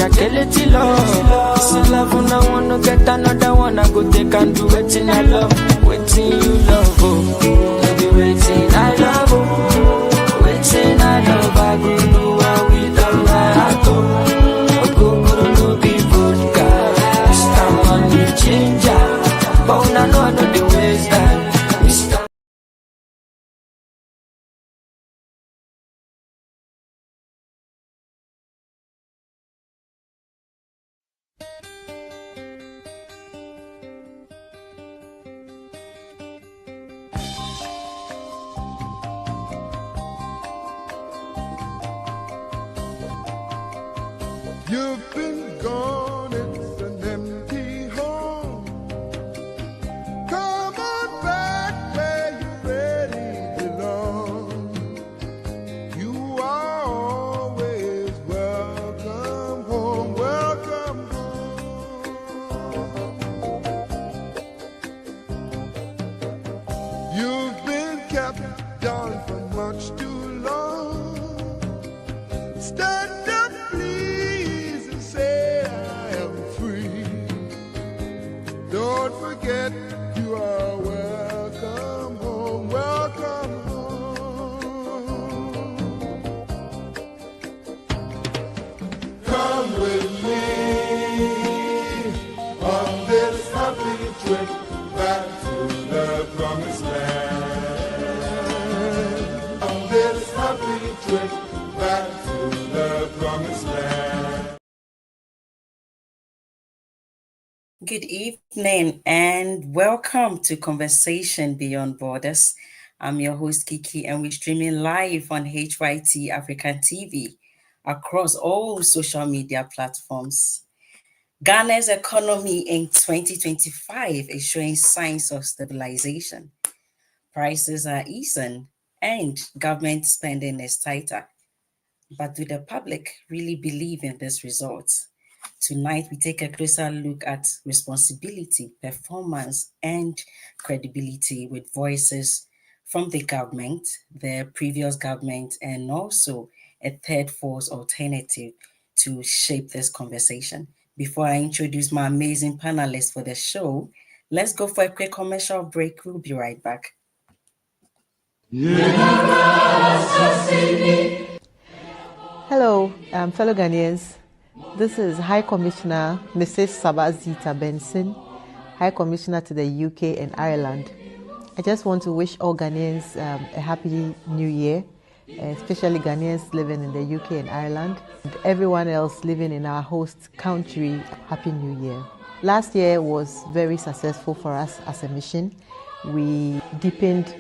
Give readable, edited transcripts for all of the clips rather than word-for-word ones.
shakele love. This is love when I wanna get another one. I go take and do waiting I love. Waiting you love, oh. Baby, waiting I love, oh. Waiting I love. I go do what we done my heart, oh. Go no be vodka. Mr. Money Changer. But I know I know the ways that Mr. You've been gone, it's an empty home. Come on back where you really belong. You are always welcome home, welcome home. You've been kept down for much too long. Stand up, please, and say I am free. Don't forget you are welcome home, welcome home. Come with me on this happy trip back to the promised land. On this happy trip back to the promised land. Good evening and welcome to Conversation Beyond Borders. I'm your host Kikie and we're streaming live on HYT African TV across all social media platforms. Ghana's economy in 2025 is showing signs of stabilization. Prices are easing and government spending is tighter. But do the public really believe in these results? Tonight, we take a closer look at responsibility, performance, and credibility with voices from the government, the previous government, and also a third force alternative to shape this conversation. Before I introduce my amazing panelists for the show, let's go for a quick commercial break. We'll be right back. Hello, fellow Ghanaians. This is High Commissioner Mrs. Sabazita Benson, High Commissioner to the UK and Ireland. I just want to wish all Ghanaians a happy new year, especially Ghanaians living in the UK and Ireland, and everyone else living in our host country, happy new year. Last year was very successful for us as a mission. We deepened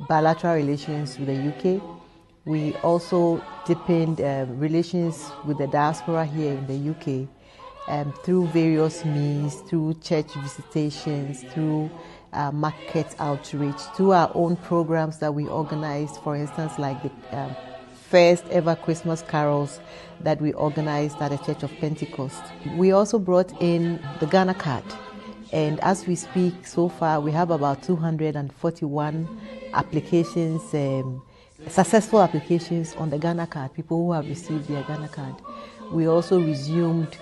bilateral relations with the UK. We also deepened relations with the diaspora here in the UK through various means, through church visitations, through market outreach, through our own programs that we organized, for instance, like the first ever Christmas carols that we organized at the Church of Pentecost. We also brought in the Ghana card. And as we speak, so far, we have about 241 applications, successful applications on the Ghana card, people who have received their Ghana card. We also resumed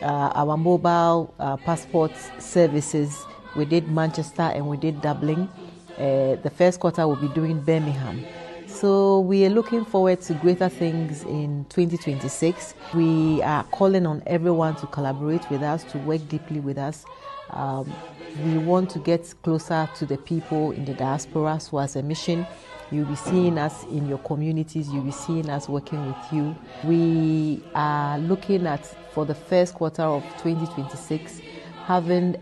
our mobile passport services. We did Manchester and we did Dublin. The first quarter we'll be doing Birmingham. So we are looking forward to greater things in 2026. We are calling on everyone to collaborate with us, to work deeply with us. We want to get closer to the people in the diaspora. So as a mission, you'll be seeing us in your communities. You'll be seeing us working with you. We are looking at, for the first quarter of 2026, having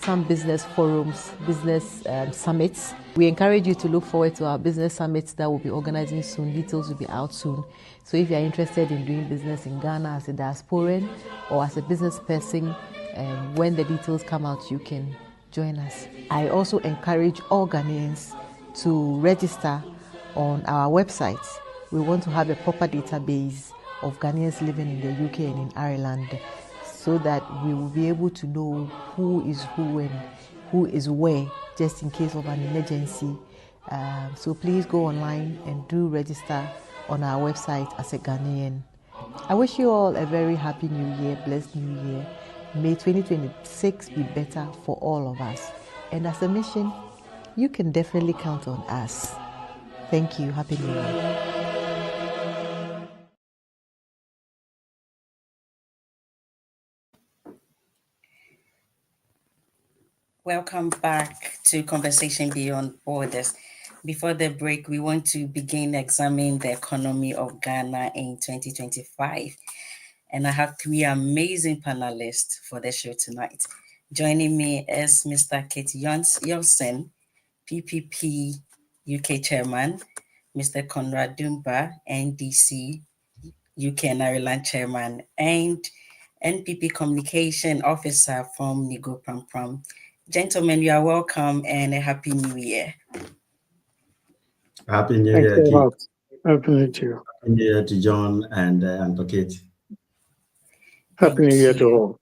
some business forums, business summits. We encourage you to look forward to our business summits that we'll be organizing soon. Details will be out soon. So if you're interested in doing business in Ghana as a diasporan or as a business person, when the details come out, you can join us. I also encourage all Ghanaians to register on our website. We want to have a proper database of Ghanaians living in the UK and in Ireland, so that we will be able to know who is who and who is where, just in case of an emergency. So please go online and do register on our website as a Ghanaian. I wish you all a very happy new year, blessed new year. May 2026 be better for all of us. And as a mission, you can definitely count on us. Thank you. Happy New Year. Welcome back to Conversation Beyond Borders. Before the break, we want to begin examining the economy of Ghana in 2025. And I have three amazing panelists for the show tonight. Joining me is Mr. Kit Yonsen, PPP UK Chairman, Mr. Conrad Dumba, NDC UK and Ireland Chairman, and NPP Communication Officer from Nigo Pram Pram. Gentlemen, you are welcome and a Happy New Year. Happy New Year, Keith. Happy New Year to John and to Kate. Happy New Year to all.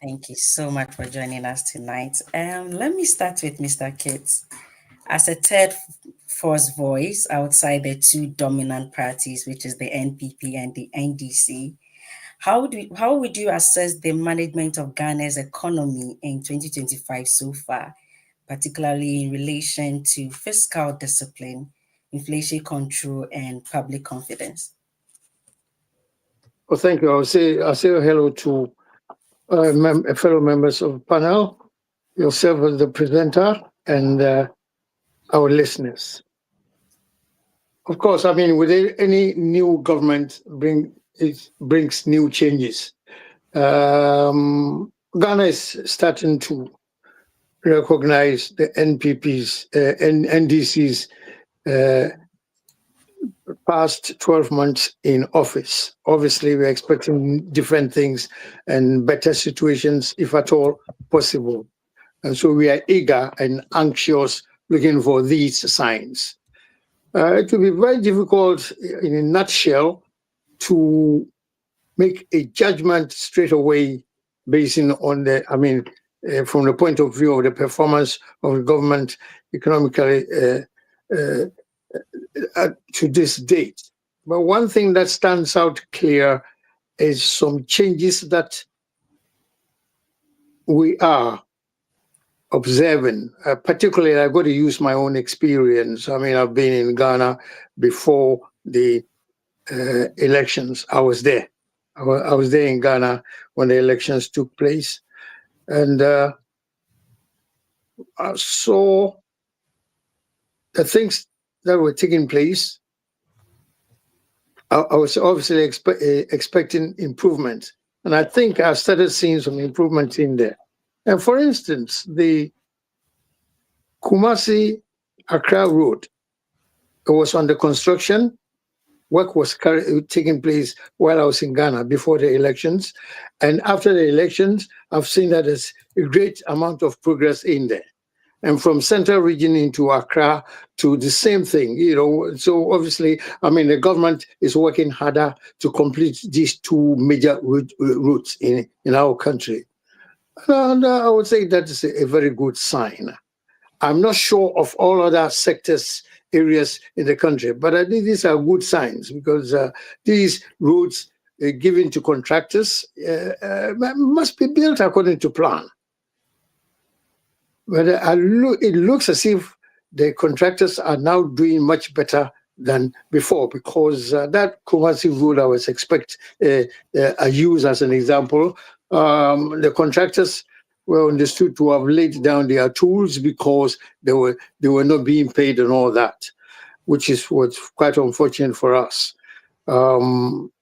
Thank you so much for joining us tonight. Let me start with Mr. Kate. As a third force voice outside the two dominant parties, which is the NPP and the NDC, how would you assess the management of Ghana's economy in 2025 so far, particularly in relation to fiscal discipline, inflation control, and public confidence? Well, thank you. I'll say hello to fellow members of the panel, yourself as the presenter, and our listeners. Of course, I mean, with any new government brings new changes. Ghana is starting to recognize the NPP's and NDC's past 12 months in office. Obviously, we're expecting different things and better situations, if at all possible. And so we are eager and anxious looking for these signs. It will be very difficult, in a nutshell, to make a judgment straight away based on from the point of view of the performance of the government economically to this date. But one thing that stands out clear is some changes that we are observing. Particularly, I've got to use my own experience. I mean, I've been in Ghana before the elections. I was there. I was there in Ghana when the elections took place. And I saw the things that were taking place. I was obviously expecting improvement. And I think I started seeing some improvement in there. And for instance, the Kumasi-Accra Road, it was under construction. Work was taking place while I was in Ghana before the elections. And after the elections, I've seen that there's a great amount of progress in there. And from central region into Accra to the same thing, So obviously, I mean, the government is working harder to complete these two major routes in our country. And I would say that is a very good sign. I'm not sure of all other sectors, areas in the country, but I think these are good signs because these roads given to contractors must be built according to plan. But it looks as if the contractors are now doing much better than before because that Kumasi road I was I use as an example. The contractors were understood to have laid down their tools because they were not being paid and all that, which is what's quite unfortunate for us.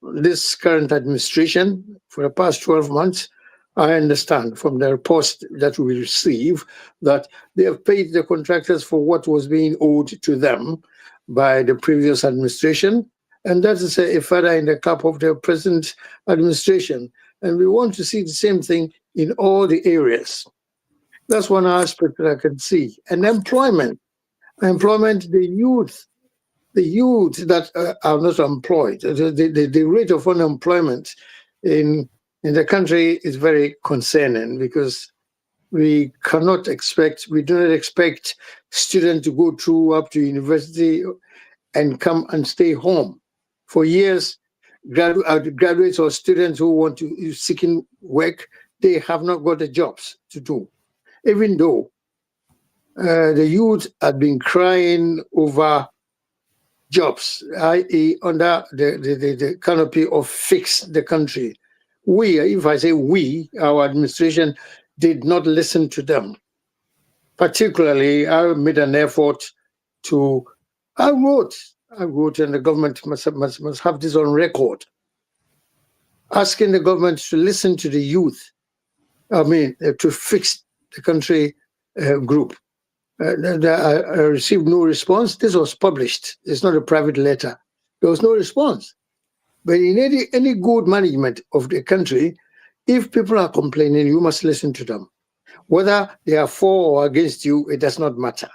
This current administration, for the past 12 months, I understand from the reports that we receive that they have paid the contractors for what was being owed to them by the previous administration. And that is a feather in the cap of the present administration. And we want to see the same thing in all the areas. That's one aspect that I can see. And employment, the youth that are not employed, the rate of unemployment in the country is very concerning because we do not expect students to go through up to university and come and stay home. For years, graduates or students who want to seeking work, they have not got the jobs to do, even though the youth had been crying over jobs, i.e., under the canopy of fix the country. We, if I say we, our administration did not listen to them. Particularly, I made an effort to, I wrote, and the government must have this on record, asking the government to listen to the youth, to fix the country group. I received no response. This was published. It's not a private letter. There was no response. But in any good management of the country, if people are complaining, you must listen to them. Whether they are for or against you, it does not matter.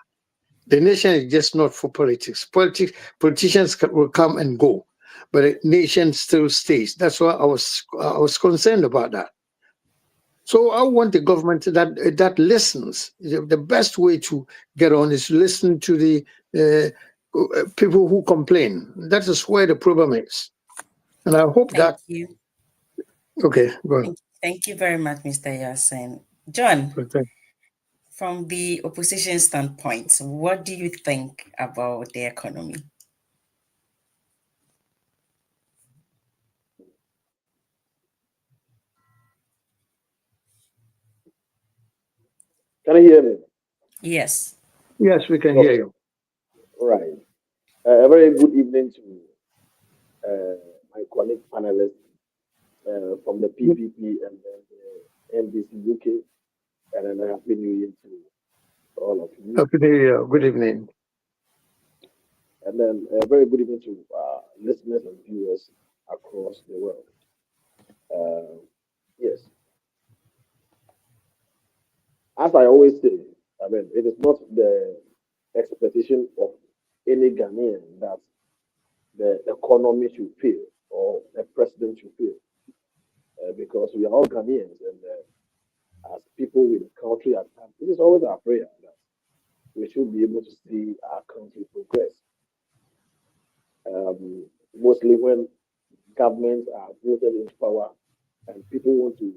The nation is just not for politics. Politicians will come and go, but the nation still stays. That's why I was concerned about that. So I want the government that listens. The best way to get on is to listen to the people who complain. That is where the problem is. And I hope Thank you. Okay, go on. Thank you very much, Mr. Yasin. John, Okay. from the opposition standpoint, what do you think about the economy? Can you hear me? Yes. Yes, we can hear you. Right. A very good evening to my colleague panelists from the PPP and then the NBC UK, and then a happy new year to all of you. Happy New Year. Good evening. And then a very good evening to listeners and viewers across the world. Yes. As I always say, it is not the expectation of any Ghanaian that the economy should fail or the president should fail, because we are all Ghanaians, and as people with the country at hand, it is always our prayer that we should be able to see our country progress. Mostly when governments are voted into power and people want to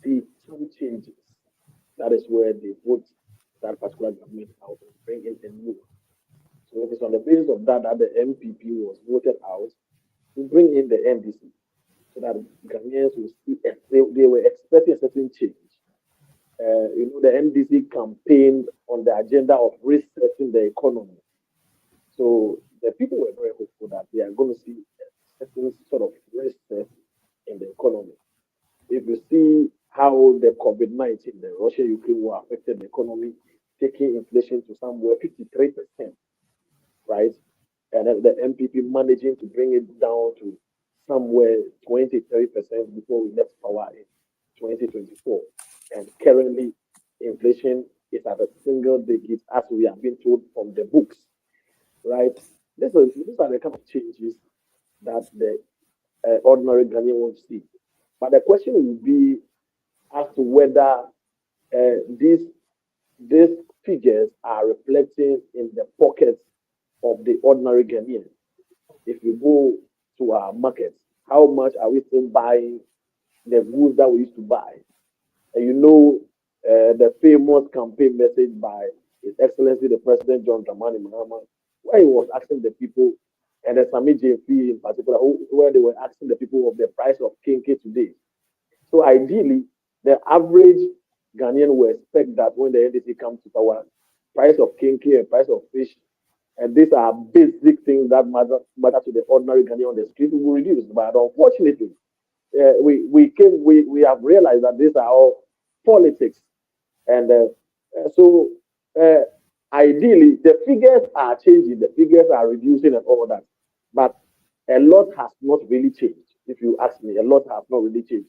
see some changes, that is where they vote that particular government out and bring in a new one. So it is on the basis of that that the MPP was voted out to bring in the NDC, so that Ghanaians will see they were expecting a certain change. The NDC campaigned on the agenda of resetting the economy. So the people were very hopeful that they are going to see a certain sort of reset in the economy. If you see how the COVID-19, the Russia-Ukraine war affected the economy, taking inflation to somewhere 53%, right? And then the MPP managing to bring it down to somewhere 20-30% before we left power in 2024. And currently, inflation is at a single digit, as we have been told from the books, right? These are the kind of changes that the ordinary Ghanaian wants to see. But the question will be as to whether these figures are reflecting in the pockets of the ordinary Ghanaian. If you go to our markets, how much are we still buying the goods that we used to buy? And the famous campaign message by His Excellency the President John Dramani Mahama, where he was asking the people, and the Sami JP in particular, where they were asking the people of the price of Kikie today. So ideally, the average Ghanaian will expect that when the NDC comes to power, price of Kikie and price of fish, and these are basic things that matter to the ordinary Ghanaian on the street, will reduce. But unfortunately, we have realized that these are all politics, and so ideally the figures are changing, the figures are reducing, and all that. But a lot has not really changed. If you ask me, a lot has not really changed.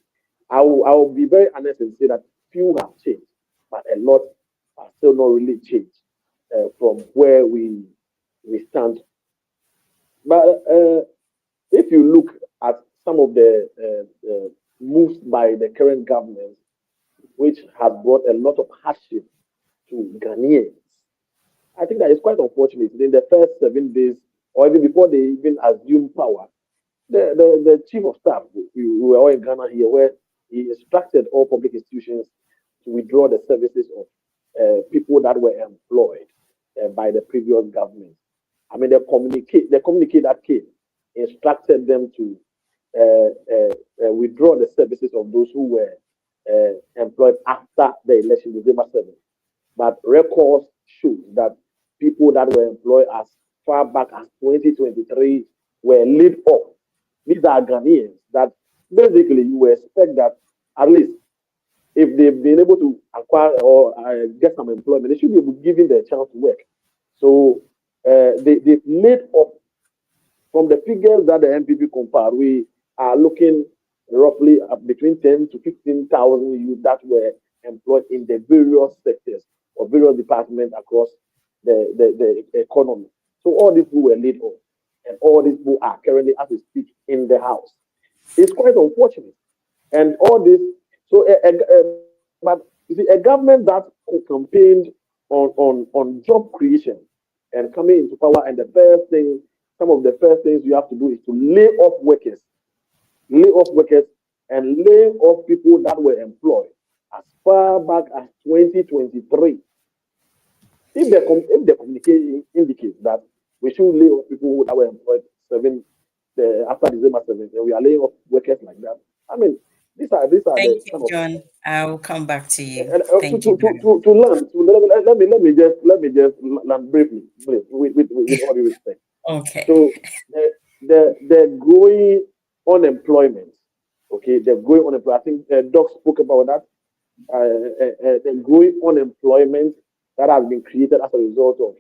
I will be very honest and say that few have changed, but a lot are still not really changed from where we stand. But if you look at some of the moves by the current government, which has brought a lot of hardship to Ghanaians, I think that is quite unfortunate. In the first 7 days, or even before they even assume power, the chief of staff, we were all in Ghana here, where he instructed all public institutions to withdraw the services of people that were employed by the previous government. I mean, the communique that came instructed them to withdraw the services of those who were employed after the election, December 7th. But records show that people that were employed as far back as 2023 were laid off. These are Ghanaians that basically you expect that at least if they've been able to acquire or get some employment, they should be able to give them the chance to work. So they've laid off. From the figures that the MPP compare, we are looking roughly between 10 to 15,000 youth that were employed in the various sectors or various departments across the economy. So all these people were laid off, and all these people are currently, as we speak, in the house. It's quite unfortunate. And all this, so but you see, a government that campaigned on job creation and coming into power, and some of the first things you have to do is to lay off workers and lay off people that were employed as far back as 2023. If the communication indicates that we should lay off people that were employed after December 7th, and we are laying off workers like that, I mean, these are Thank you, John. I'll come back to you. Thank you. To learn, let me just learn briefly, with all due respect. Okay. So the growing unemployment, okay, the growing unemployment. I think Doc spoke about that. The growing unemployment that has been created as a result of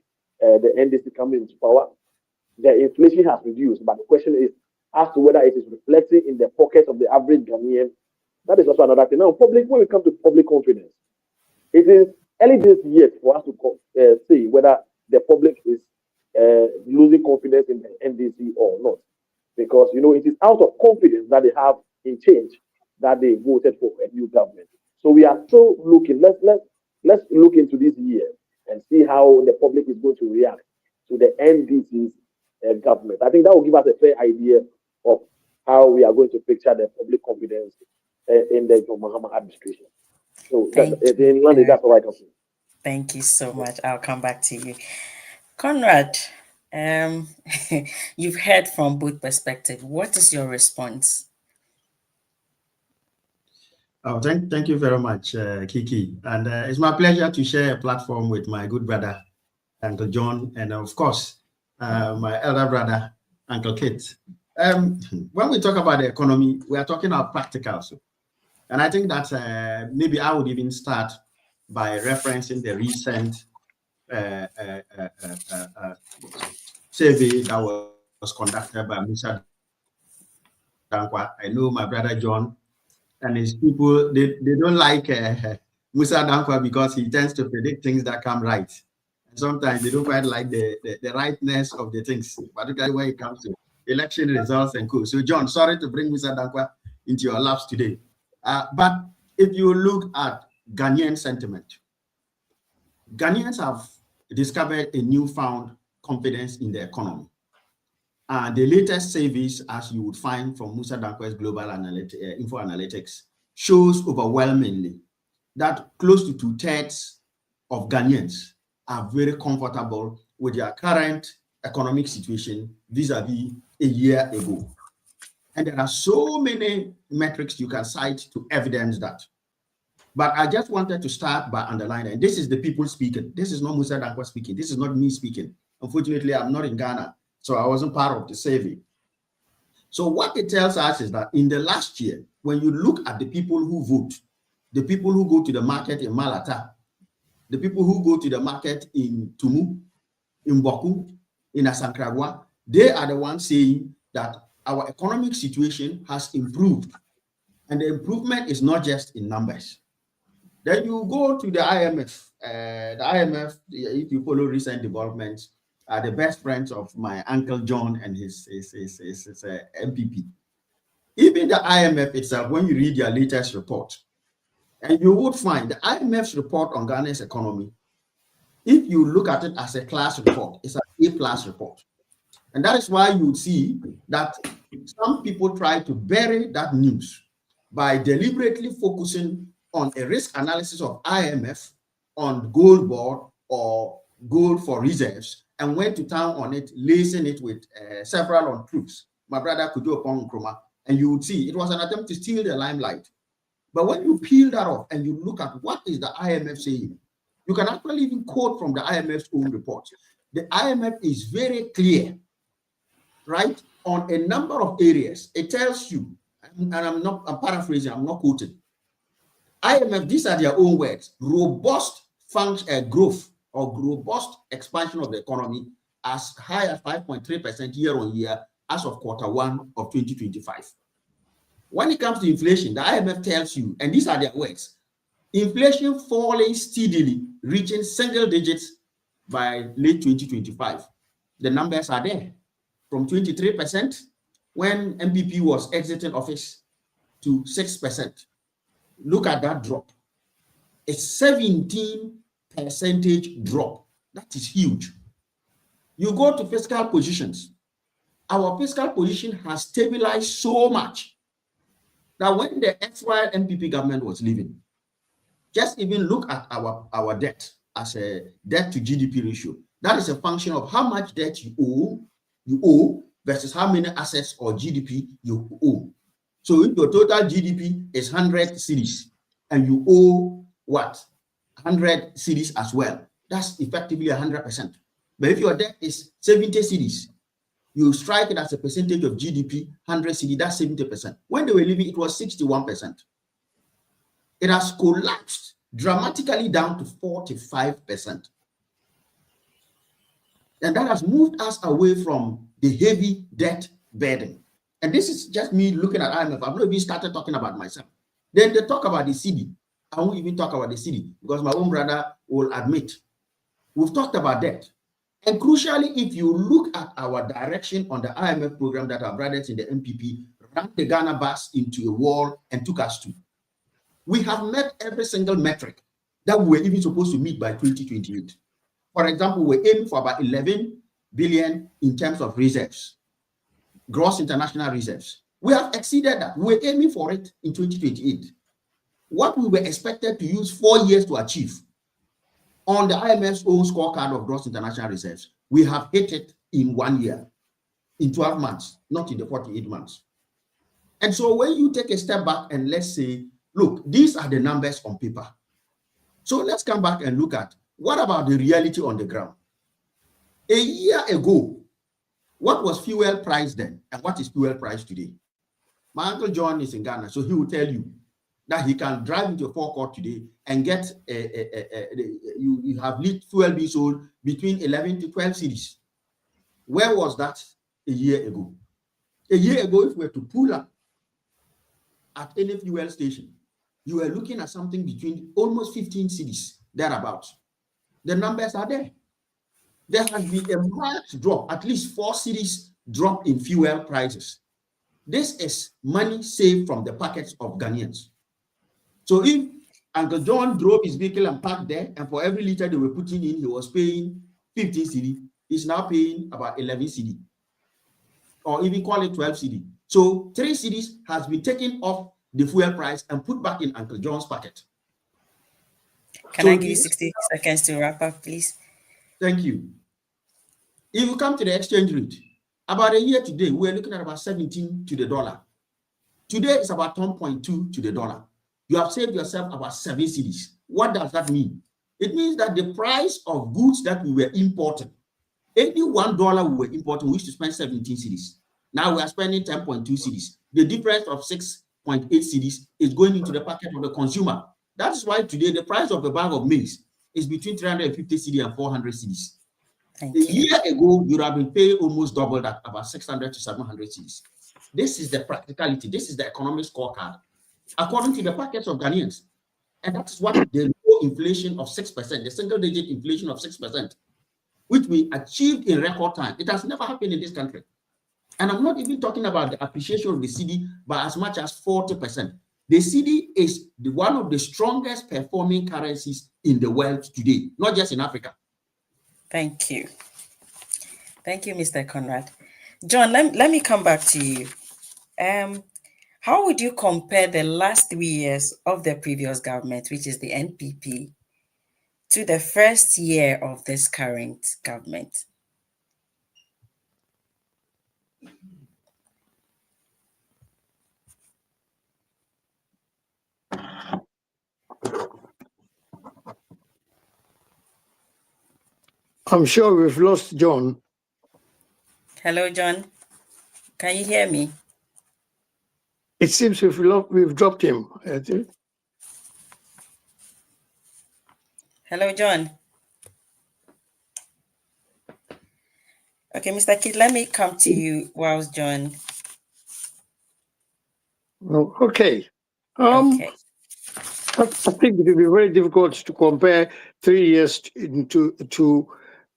the NDC coming into power. The inflation has reduced, but the question is as to whether it is reflecting in the pockets of the average Ghanaian. That is also another thing. Now, when we come to public confidence, it is early days yet for us to say whether the public is losing confidence in the NDC or not, because it is out of confidence that they have in change that they voted for a new government. So we are still looking. Let's look into this year and see how the public is going to react to the NDC's government. I think that will give us a fair idea of how we are going to picture the public confidence in the John Mahama administration. So in London, that's all I can say. Thank you so much. I'll come back to you. Conrad, you've heard from both perspectives. What is your response? Oh, thank you very much, Kikie. And it's my pleasure to share a platform with my good brother, Uncle John, and of course, my elder brother, Uncle Kit. When we talk about the economy, we are talking about practicals. And I think that maybe I would even start by referencing the recent survey that was conducted by Musa Dankwa. I know my brother John and his people, they don't like Musa Dankwa because he tends to predict things that come right. And sometimes they don't quite like the rightness of the things, particularly when it comes to election results and co. So John, sorry to bring Musa Dankwa into your laps today. But if you look at Ghanaian sentiment, Ghanaians have discovered a newfound confidence in the economy. The latest surveys, as you would find from Musa Dankwa's Global Info Analytics, shows overwhelmingly that close to 2/3 of Ghanaians are very comfortable with their current economic situation vis-a-vis a year ago. And there are so many metrics you can cite to evidence that. But I just wanted to start by underlining, and this is the people speaking. This is not Musa Dankwa speaking. This is not me speaking. Unfortunately, I'm not in Ghana, so I wasn't part of the survey. So what it tells us is that in the last year, when you look at the people who vote, the people who go to the market in Malata, the people who go to the market in Tumu, in Boku, in Asankragwa, they are the ones saying that our economic situation has improved. And the improvement is not just in numbers. Then you go to the IMF. The IMF, if you follow recent developments, are the best friends of my Uncle John and his MPP. Even the IMF itself, when you read their latest report, and you would find the IMF's report on Ghana's economy, if you look at it as a class report, it's an A+ report. And that is why you would see that some people try to bury that news by deliberately focusing on a risk analysis of IMF on gold board or gold for reserves and went to town on it, lacing it with several untruths. My brother could do upon Nkrumah, and you would see it was an attempt to steal the limelight. But when you peel that off and you look at what is the IMF saying, you can actually even quote from the IMF's own report. The IMF is very clear, right, on a number of areas. It tells you, and I'm paraphrasing, I'm not quoting. IMF, these are their own words, robust growth or robust expansion of the economy as high as 5.3% year on year as of Q1 of 2025. When it comes to inflation, the IMF tells you, and these are their words, inflation falling steadily, reaching single digits by late 2025. The numbers are there, from 23% when MPP was exiting office to 6%. Look at that drop. A 17% drop. That is huge. You go to fiscal positions. Our fiscal position has stabilized so much that when the ex-while MPP government was leaving, just even look at our debt as a debt to GDP ratio. That is a function of how much debt you owe versus how many assets or GDP you owe. So if your total GDP is 100 cedis and you owe what? 100 cedis as well, that's effectively 100%. But if your debt is 70 cedis, you strike it as a percentage of GDP, 100 cedi, that's 70%. When they were leaving, it was 61%. It has collapsed dramatically down to 45%. And that has moved us away from the heavy debt burden. And this is just me looking at IMF. I've not even started talking about myself. Then they talk about the cedi. I won't even talk about the cedi because my own brother will admit we've talked about that. And crucially, if you look at our direction on the IMF program that our brothers in the MPP ran the Ghana bus into a wall and took us to, we have met every single metric that we were even supposed to meet by 2028. For example, we're aiming for about 11 billion in terms of reserves, gross international reserves. We have exceeded that. We're aiming for it in 2028. What we were expected to use 4 years to achieve on the IMF's own scorecard of gross international reserves, we have hit it in 1 year, in 12 months, not in the 48 months. And so when you take a step back and let's say, look, these are the numbers on paper. So let's come back and look at what about the reality on the ground? A year ago, what was fuel price then and what is fuel price today? My Uncle John is in Ghana, so he will tell you that he can drive into a forecourt today and get you have fuel being sold between 11 to 12 cedis. Where was that a year ago? A year ago, if we were to pull up at any fuel station, you were looking at something between almost 15 cedis, thereabouts. The numbers are there. There has been a marked drop, at least 4 cedis drop in fuel prices. This is money saved from the pockets of Ghanaians. So if Uncle John drove his vehicle and parked there, and for every liter they were putting in, he was paying 15 cedi, he's now paying about 11 cedi, or even call it 12 cedi. So 3 cedis has been taken off the fuel price and put back in Uncle John's pocket. Can I give you 60 seconds to wrap up, please? Thank you. If you come to the exchange rate, about a year today, we're looking at about 17 to the dollar. Today it's about 10.2 to the dollar. You have saved yourself about 7 cedis. What does that mean? It means that the price of goods that we were importing, any $1 we were importing, we used to spend 17 cedis. Now we are spending 10.2 cedis. The difference of 6.8 cedis is going into the pocket of the consumer. That is why today the price of a bag of maize is between 350 cedis and 400 cedis. A year ago, you would have been paying almost double that, about 600 to 700 cedis. This is the practicality. This is the economic scorecard, according to the pockets of Ghanaians. And that's what the low inflation of 6%, the single-digit inflation of 6%, which we achieved in record time. It has never happened in this country. And I'm not even talking about the appreciation of the cedi by as much as 40%. The cedi is one of the strongest performing currencies in the world today, not just in Africa. Thank you. Thank you, Mr. Conrad. John, let me come back to you. How would you compare the last 3 years of the previous government, which is the NPP, to the first year of this current government? I'm sure we've lost John. Hello, John. Can you hear me? It seems we've dropped him. Hello, John. Okay, Mr. Kid, let me come to you whilst John. Okay. Okay. I think it will be very difficult to compare 3 years to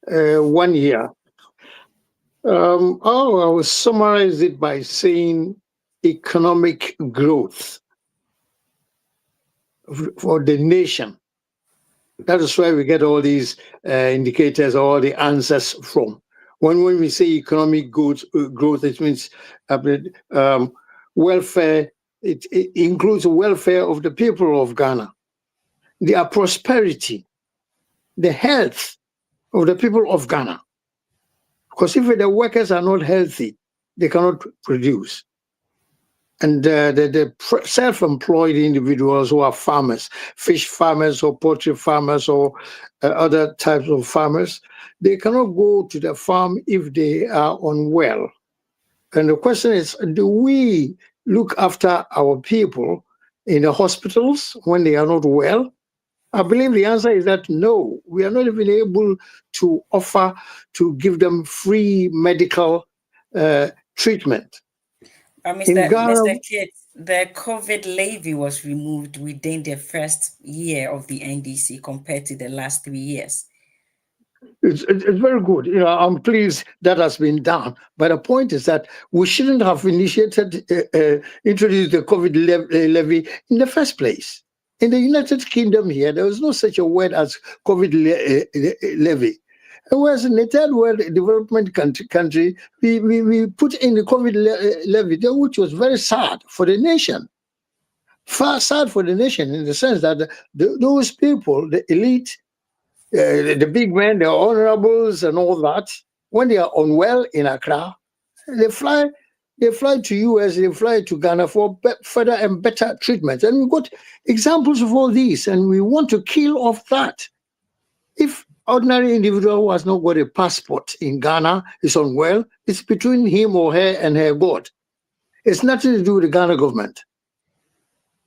1 year. I will summarize it by saying economic growth for the nation. That is where we get all these indicators, all the answers from. When we say economic growth, it means welfare. It includes the welfare of the people of Ghana, their prosperity, the health of the people of Ghana. Because if the workers are not healthy, they cannot produce. And the self-employed individuals who are farmers, fish farmers or poultry farmers or other types of farmers, they cannot go to the farm if they are unwell. And the question is, do we look after our people in the hospitals when they are not well? I believe the answer is that no, we are not even able to offer to give them free medical treatment. Mr. Kit, the COVID levy was removed within the first year of the NDC compared to the last 3 years. It's very good. I'm pleased that has been done. But the point is that we shouldn't have introduced the COVID levy in the first place. In the United Kingdom here, there was no such a word as COVID levy. Whereas in the third world development country, we put in the COVID levy, which was very sad for the nation. Far sad for the nation in the sense that those people, the elite, the big men, the honorables and all that, when they are unwell in Accra, they fly to US, they fly to Ghana for further and better treatment. And we've got examples of all these, and we want to kill off that. If ordinary individual who has not got a passport in Ghana is unwell, it's between him or her and her God. It's nothing to do with the Ghana government.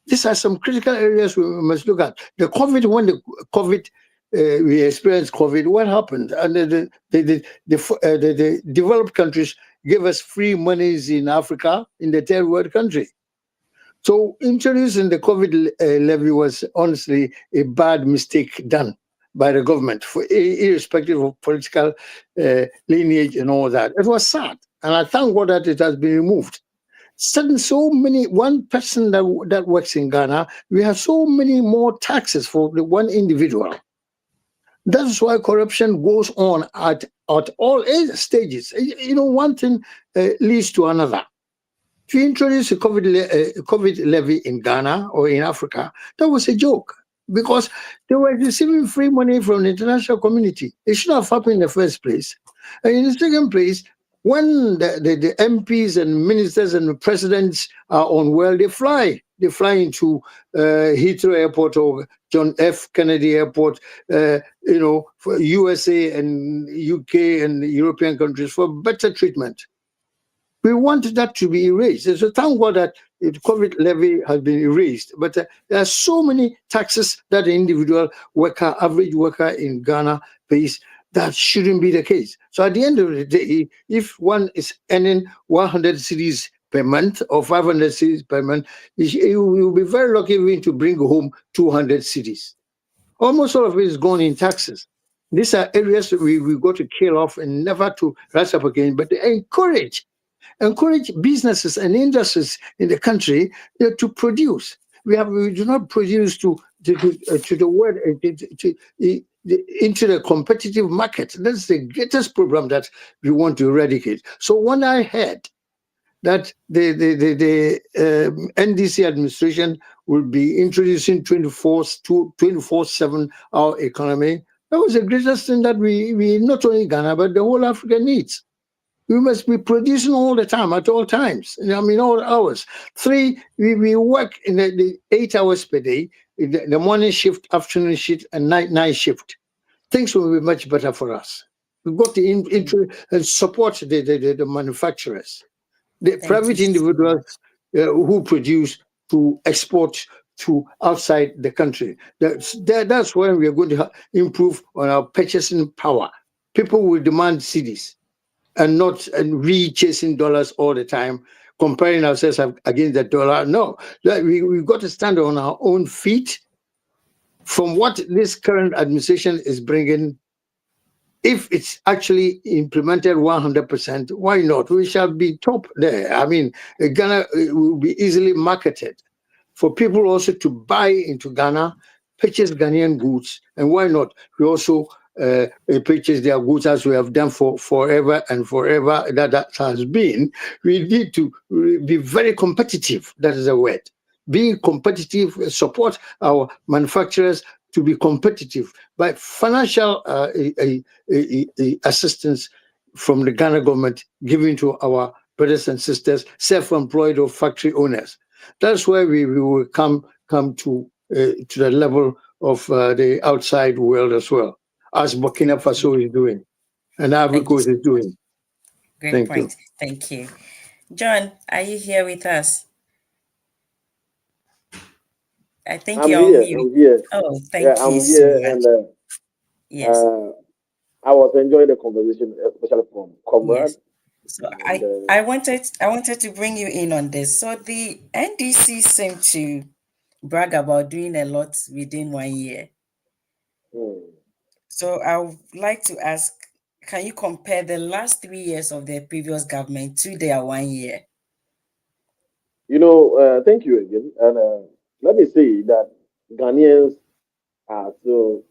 These are some critical areas we must look at. The COVID, when the COVID, we experienced COVID, what happened? And the developed countries gave us free monies in Africa, in the third world country. So introducing the COVID levy was honestly a bad mistake done by the government, irrespective of political lineage and all that. It was sad, and I thank God that it has been removed. So many, one person that works in Ghana, we have so many more taxes for the one individual. That's why corruption goes on at all stages. One thing leads to another. If you introduce a COVID levy in Ghana or in Africa, that was a joke because they were receiving free money from the international community. It should have happened in the first place. And in the second place, when the MPs and ministers and the presidents are unwell, they fly. They fly into Heathrow Airport or John F. Kennedy Airport, for USA and UK and European countries for better treatment. We want that to be erased. So thank God that the COVID levy has been erased. But there are so many taxes that the individual worker, average worker in Ghana pays. That shouldn't be the case. So at the end of the day, if one is earning 100 cedis per month or 500 cedis per month, you will be very lucky even to bring home 200 cedis. Almost all of it is gone in taxes. These are areas that we've got to kill off and never to rise up again, but encourage businesses and industries in the country to produce. We do not produce to the world into the competitive market. That's the greatest problem that we want to eradicate. So when I heard that the NDC administration will be introducing 24/7 hour economy. That was the greatest thing that we not only Ghana, but the whole Africa needs. We must be producing all the time, at all times. I mean, all hours. Three, we work in the 8 hours per day, the morning shift, afternoon shift, and night shift. Things will be much better for us. We've got to support the manufacturers, the Thank you private so much. individuals who produce to export to outside the country. That's when we are going to improve on our purchasing power. People will demand cities and not chasing dollars all the time, comparing ourselves against the dollar. No, we've got to stand on our own feet. From what this current administration is bringing, if it's actually implemented 100%, why not? We shall be top there. I mean, Ghana will be easily marketed for people also to buy into Ghana, purchase Ghanaian goods, and why not? We also purchase their goods as we have done for forever and forever. That has been. We need to be very competitive. That is the word. Being competitive, support our manufacturers to be competitive by financial assistance from the Ghana government given to our brothers and sisters, self-employed or factory owners. That's where we will come to the level of the outside world as well, as Burkina Faso is doing and Ivory Thank you Coast so is much. doing. Great Thank you. point. Thank you. John, are you here with us? I think I'm you're on here. mute. I'm here. Oh, Yeah, thank you I'm so here, much. and Yes, I was enjoying the conversation, especially from Comrade. yes. So And I wanted to bring you in on this. So the NDC seemed to brag about doing a lot within 1 year. hmm, So I would like to ask, can you compare the last 3 years of the previous government to their 1 year? thank you again. And let me say that Ghanaians are still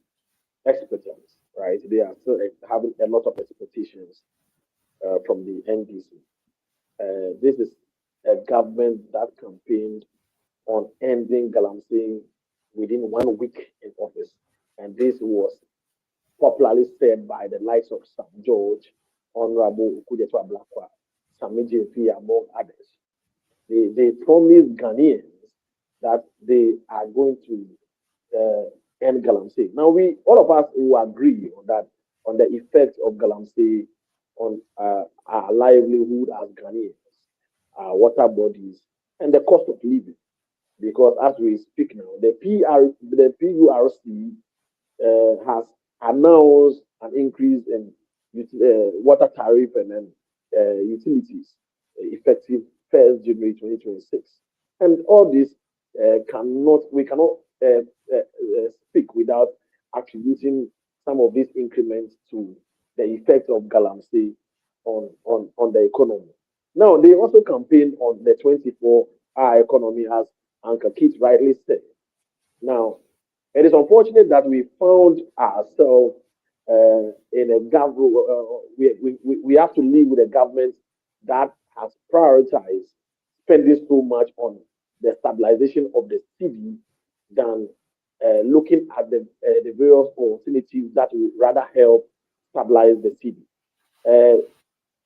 expectant, right? They are still having a lot of expectations from the NDC. This is a government that campaigned on ending galamsey within 1 week in office. And this was popularly said by the likes of Sam George, Honorable Okujetu Ablakwa, Sami JP, among others. They promised Ghanaians that they are going to end galamsey. Now, all of us will agree on that, on the effect of galamsey on our livelihood as Ghanaians, our water bodies, and the cost of living. Because as we speak now, the PURC has announced an increase in water tariff and then utilities effective 1st January 2026. And all this we cannot speak without attributing some of these increments to the effect of galamsey on the economy. Now, they also campaigned on the 24-hour economy, as Uncle Keith rightly said. Now, it is unfortunate that we found ourselves in a government. We have to live with a government that has prioritized spending so much on the stabilization of the city than looking at the various alternatives that will rather help stabilize the city.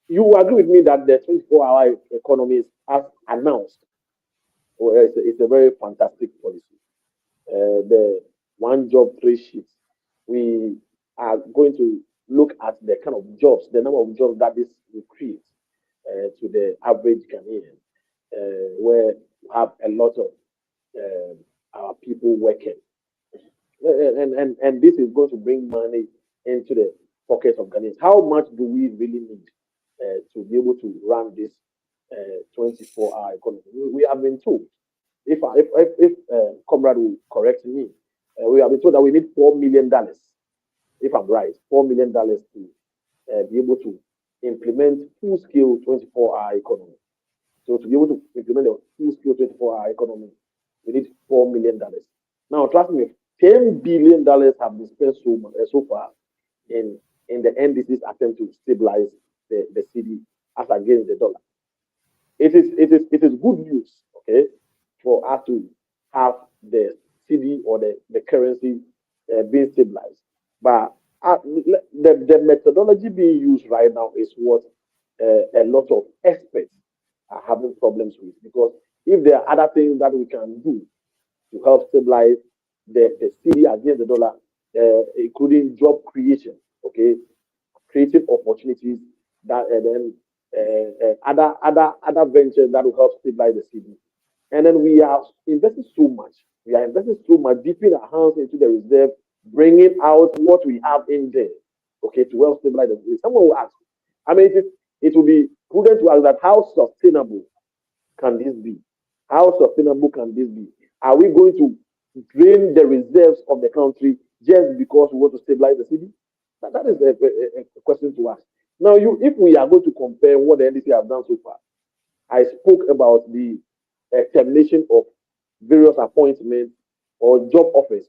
You agree with me that the 24-hour economy is as announced. Well, it's a very fantastic policy. The one job, three shifts. We are going to look at the kind of jobs, the number of jobs that this will create to the average Ghanaian, where we have a lot of our people working. And this is going to bring money into the pockets of Ghanaians. How much do we really need to be able to run this 24-hour economy? We have been told, if Comrade will correct me, we have been told that we need $4 million, if I'm right, $4 million to be able to implement full-scale 24-hour economy. So to be able to implement a full-scale 24-hour economy, we need $4 million. Now, trust me, $10 billion have been spent so far in the NDC's attempt to stabilize the city as against the dollar. it is good news, okay, for us to have the CD or the currency being stabilized. But the methodology being used right now is what a lot of experts are having problems with, because if there are other things that we can do to help stabilize the city against the dollar, including job creation, okay, creating opportunities that then other ventures that will help stabilize the city. And then we are investing so much. We are investing so much, dipping our hands into the reserve, bringing out what we have in there, okay, to help stabilize the city. Someone will ask, I mean, it will be prudent to ask that how sustainable can this be? How sustainable can this be? Are we going to drain the reserves of the country just because we want to stabilize the city? That is a question to ask. Now, if we are going to compare what the NDC have done so far, I spoke about the termination of various appointments or job offers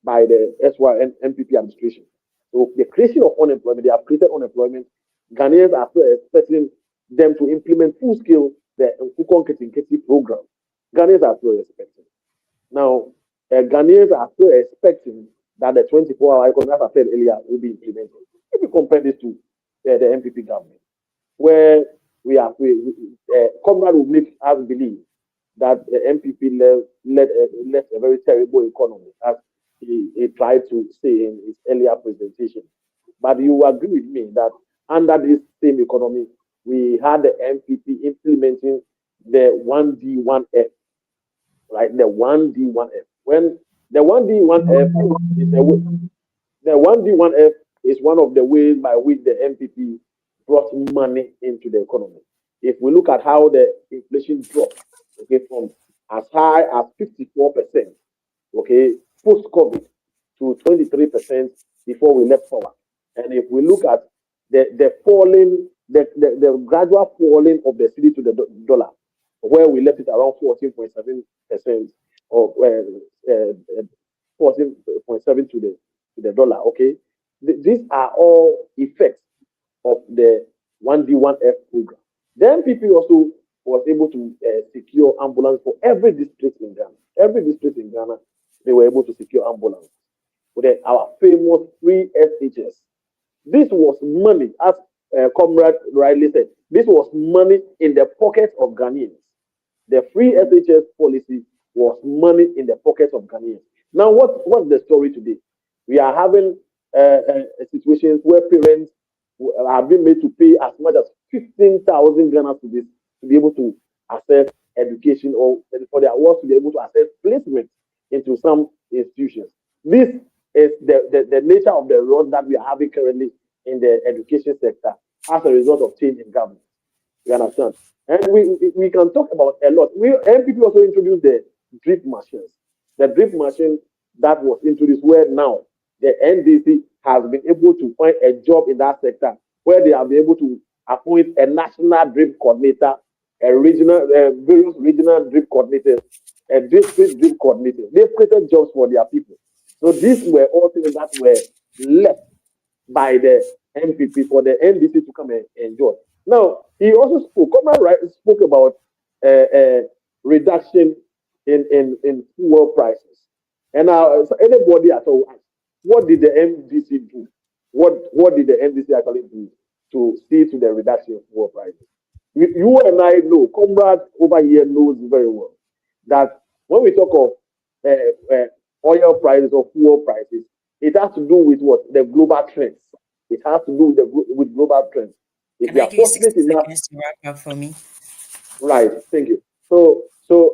by the SY MPP administration. So the creation of unemployment, they have created unemployment. Ghanaians are still expecting them to implement full-scale the Nkukon Ketinketi program. Ghanaians are still expecting. Now, Ghanaians are still expecting that the 24-hour icon, as I said earlier, will be implemented. If you compare this to the MPP government, where Comrade will make us believe that the MPP led a very terrible economy, as he tried to say in his earlier presentation. But you agree with me that under this same economy, we had the MPP implementing the 1D, 1F, right? The 1D, 1F. When the 1D, 1F is the 1D, 1F is one of the ways by which the MPP brought money into the economy. If we look at how the inflation dropped, okay, from as high as 54%, okay, post-COVID to 23% before we left power. And if we look at the gradual falling of the cedi to the dollar, where we left it around 14.7% or 14.7 to the dollar, okay, these are all effects of the 1D, 1F program. The MPP also was able to secure ambulance for every district in Ghana. Every district in Ghana, they were able to secure ambulance. With our famous free SHS. This was money, as Comrade rightly said, this was money in the pockets of Ghanaians. The free SHS policy was money in the pockets of Ghanaians. Now, what's the story today? We are having situations where parents are being made to pay as much as 15,000 Ghana to be able to access education, or for their work to be able to access placement into some institutions. This is the nature of the road that we are having currently in the education sector as a result of change in government. You understand? And we can talk about a lot. MPP also introduced the drip machines. The drip machine that was introduced, where now the NDC has been able to find a job in that sector, where they have been able to appoint a national drip coordinator, a regional, various regional drip coordinators, a district drip coordinator. They've created jobs for their people. So these were all things that were left by the MPP for the NDC to come and enjoy. Now, he also spoke about reduction in fuel prices. And now, so anybody at all, what did the NDC do? What did the NDC actually do to see to the reduction of fuel prices? You and I know, Comrade over here knows very well that when we talk of oil prices or fuel prices, it has to do with what? The global trends. It has to do with global trends. If Can I give you 60 seconds to wrap up for me? Right, thank you. So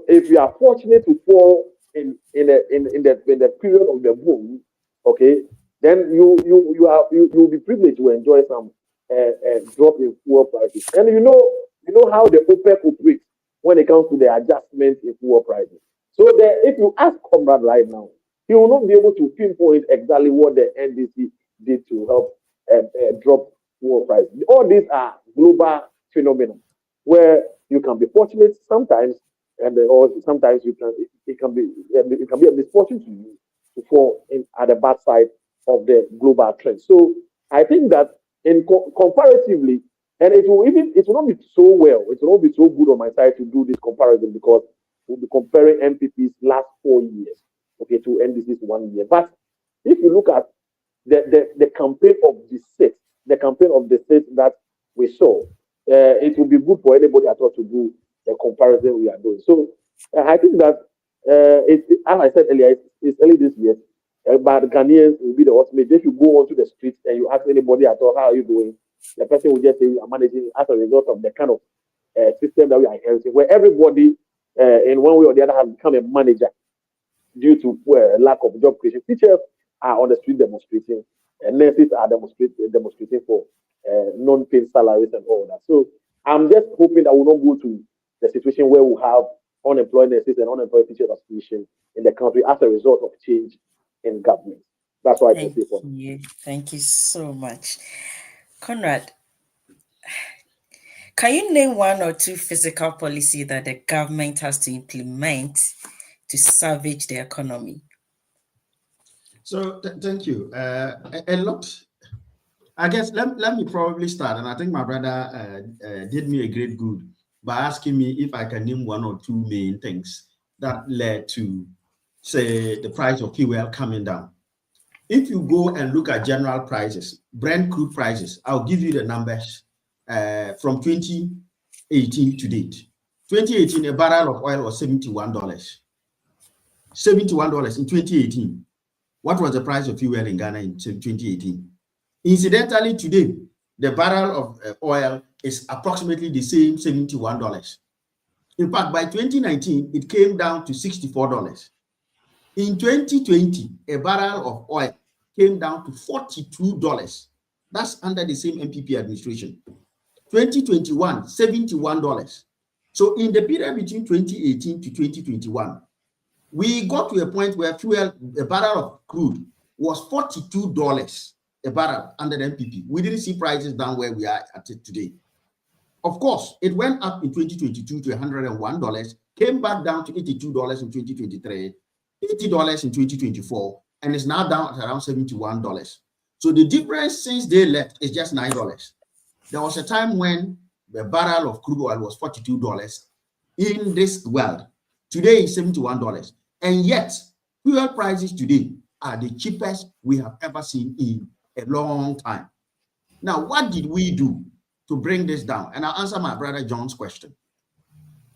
if you are fortunate to fall in the period of the boom, okay, then you'll be privileged to enjoy some drop in fuel prices. And you know how the OPEC operates when it comes to the adjustment in fuel prices. So if you ask Comrade right now, he will not be able to pinpoint exactly what the NDC did to help drop fuel prices. All these are global phenomena where you can be fortunate sometimes, or sometimes it can be a misfortune to you to fall in at the bad side of the global trend. So I think that comparatively, And it will not be so well, it will not be so good on my side to do this comparison because we'll be comparing MPP's last 4 years, okay, to NDC's 1 year. But if you look at the campaign of the state that we saw, it will be good for anybody at all to do the comparison we are doing. So I think that as I said earlier, it's early this year, but Ghanaians will be the ultimate. If you go onto the streets and you ask anybody at all, how are you doing? The person will just say, I'm managing as a result of the kind of system that we are inheriting, where everybody in one way or the other has become a manager due to lack of job creation. Teachers are on the street demonstrating, and nurses are demonstrating for non-paid salaries and all that. So I'm just hoping that we'll not go to the situation where we have unemployed nurses and unemployed teachers association in the country as a result of change in government. That's why I can say for you. Thank you so much. Conrad, can you name one or two fiscal policy that the government has to implement to salvage the economy? So thank you. A lot. I guess let me probably start, and I think my brother did me a great good by asking me if I can name one or two main things that led to, say, the price of fuel coming down. If you go and look at general prices, Brent crude prices, I'll give you the numbers from 2018 to date. 2018, a barrel of oil was $71. $71 in 2018. What was the price of fuel in Ghana in 2018? Incidentally, today, the barrel of oil is approximately the same $71. In fact, by 2019, it came down to $64. In 2020, a barrel of oil came down to $42. That's under the same MPP administration. 2021, $71. So in the period between 2018 to 2021, we got to a point where a barrel of crude was $42 a barrel under the MPP. We didn't see prices down where we are at it today. Of course, it went up in 2022 to $101, came back down to $82 in 2023, $80 in 2024, and is now down at around $71. So the difference since they left is just $9. There was a time when the barrel of crude oil was $42 in this world. Today is $71. And yet, fuel prices today are the cheapest we have ever seen in a long time. Now, what did we do to bring this down? And I'll answer my brother John's question.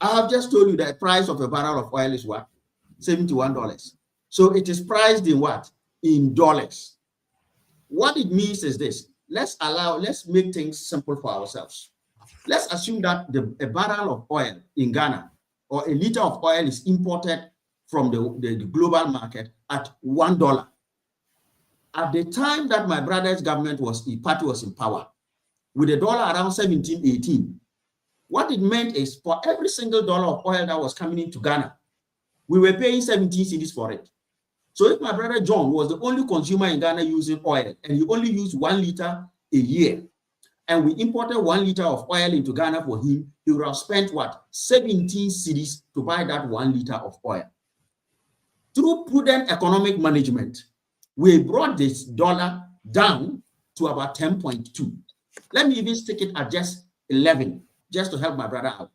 I have just told you that the price of a barrel of oil is what? $71. So it is priced in what? In dollars. What it means is this. Let's make things simple for ourselves. Let's assume that a barrel of oil in Ghana or a liter of oil is imported from the global market at $1. At the time that my brother's government party was in power, with the dollar around 17, 18, what it meant is for every single dollar of oil that was coming into Ghana, we were paying 17 cedis for it. So if my brother John was the only consumer in Ghana using oil, and he only used 1 liter a year, and we imported 1 liter of oil into Ghana for him, he would have spent what? 17 cedis to buy that 1 liter of oil. Through prudent economic management, we brought this dollar down to about 10.2. Let me even stick it at just 11, just to help my brother out.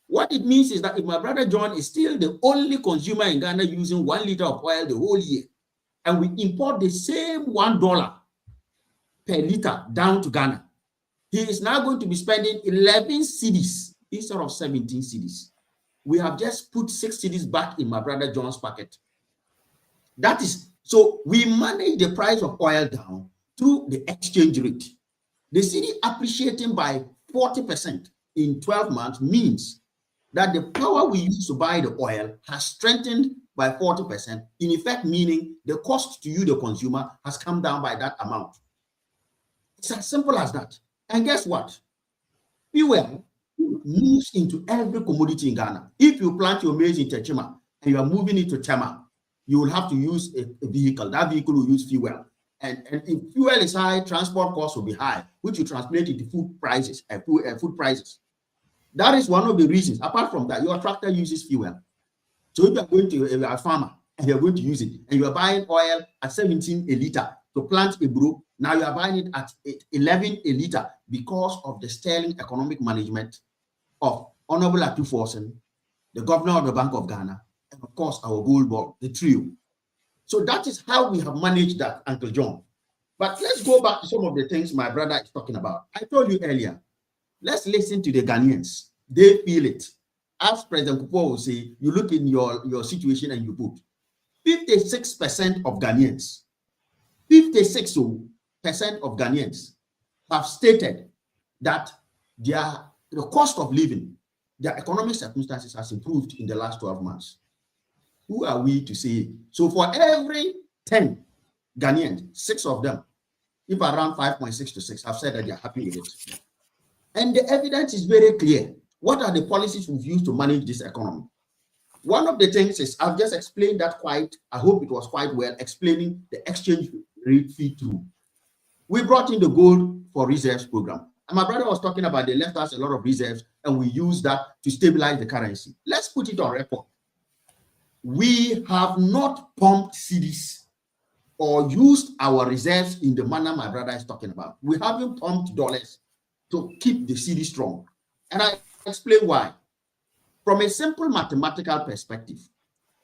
What it means is that if my brother John is still the only consumer in Ghana using 1 liter of oil the whole year, and we import the same $1 per liter down to Ghana, he is now going to be spending 11 cedis instead of 17 cedis. We have just put 6 cedis back in my brother John's pocket. That is, so we manage the price of oil down through the exchange rate. The cedi appreciating by 40% in 12 months means that the power we use to buy the oil has strengthened by 40%, in effect meaning the cost to you, the consumer, has come down by that amount. It's as simple as that. And guess what? Fuel moves into every commodity in Ghana. If you plant your maize in Techima and you are moving it to Tema, you will have to use a vehicle. That vehicle will use fuel. And if fuel is high, transport costs will be high, which you translate into food prices. That is one of the reasons. Apart from that, your tractor uses fuel. So if you are going to a farmer and you're going to use it, and you are buying oil at 17 a liter to plant a bro, now you are buying it at 11 a liter because of the sterling economic management of Honorable Atuforsen, the governor of the Bank of Ghana, and of course our gold board, the trio. So that is how we have managed that, Uncle John. But let's go back to some of the things my brother is talking about. I told you earlier, let's listen to the Ghanaians. They feel it. As President Kupo will say, you look in your situation and you put 56% of Ghanaians, 56% of Ghanaians have stated that the cost of living, their economic circumstances has improved in the last 12 months. Who are we to say? So for every 10 Ghanaians, 6 of them, if around 5.6 to 6, have said that they are happy with it. And the evidence is very clear. What are the policies we've used to manage this economy? One of the things is, I've just explained that I hope it was quite well, explaining the exchange rate fee through. We brought in the gold for reserves program. And my brother was talking about they left us a lot of reserves and we used that to stabilize the currency. Let's put it on record. We have not pumped cedis or used our reserves in the manner my brother is talking about. We haven't pumped dollars to keep the cedi strong. And I explain why. From a simple mathematical perspective,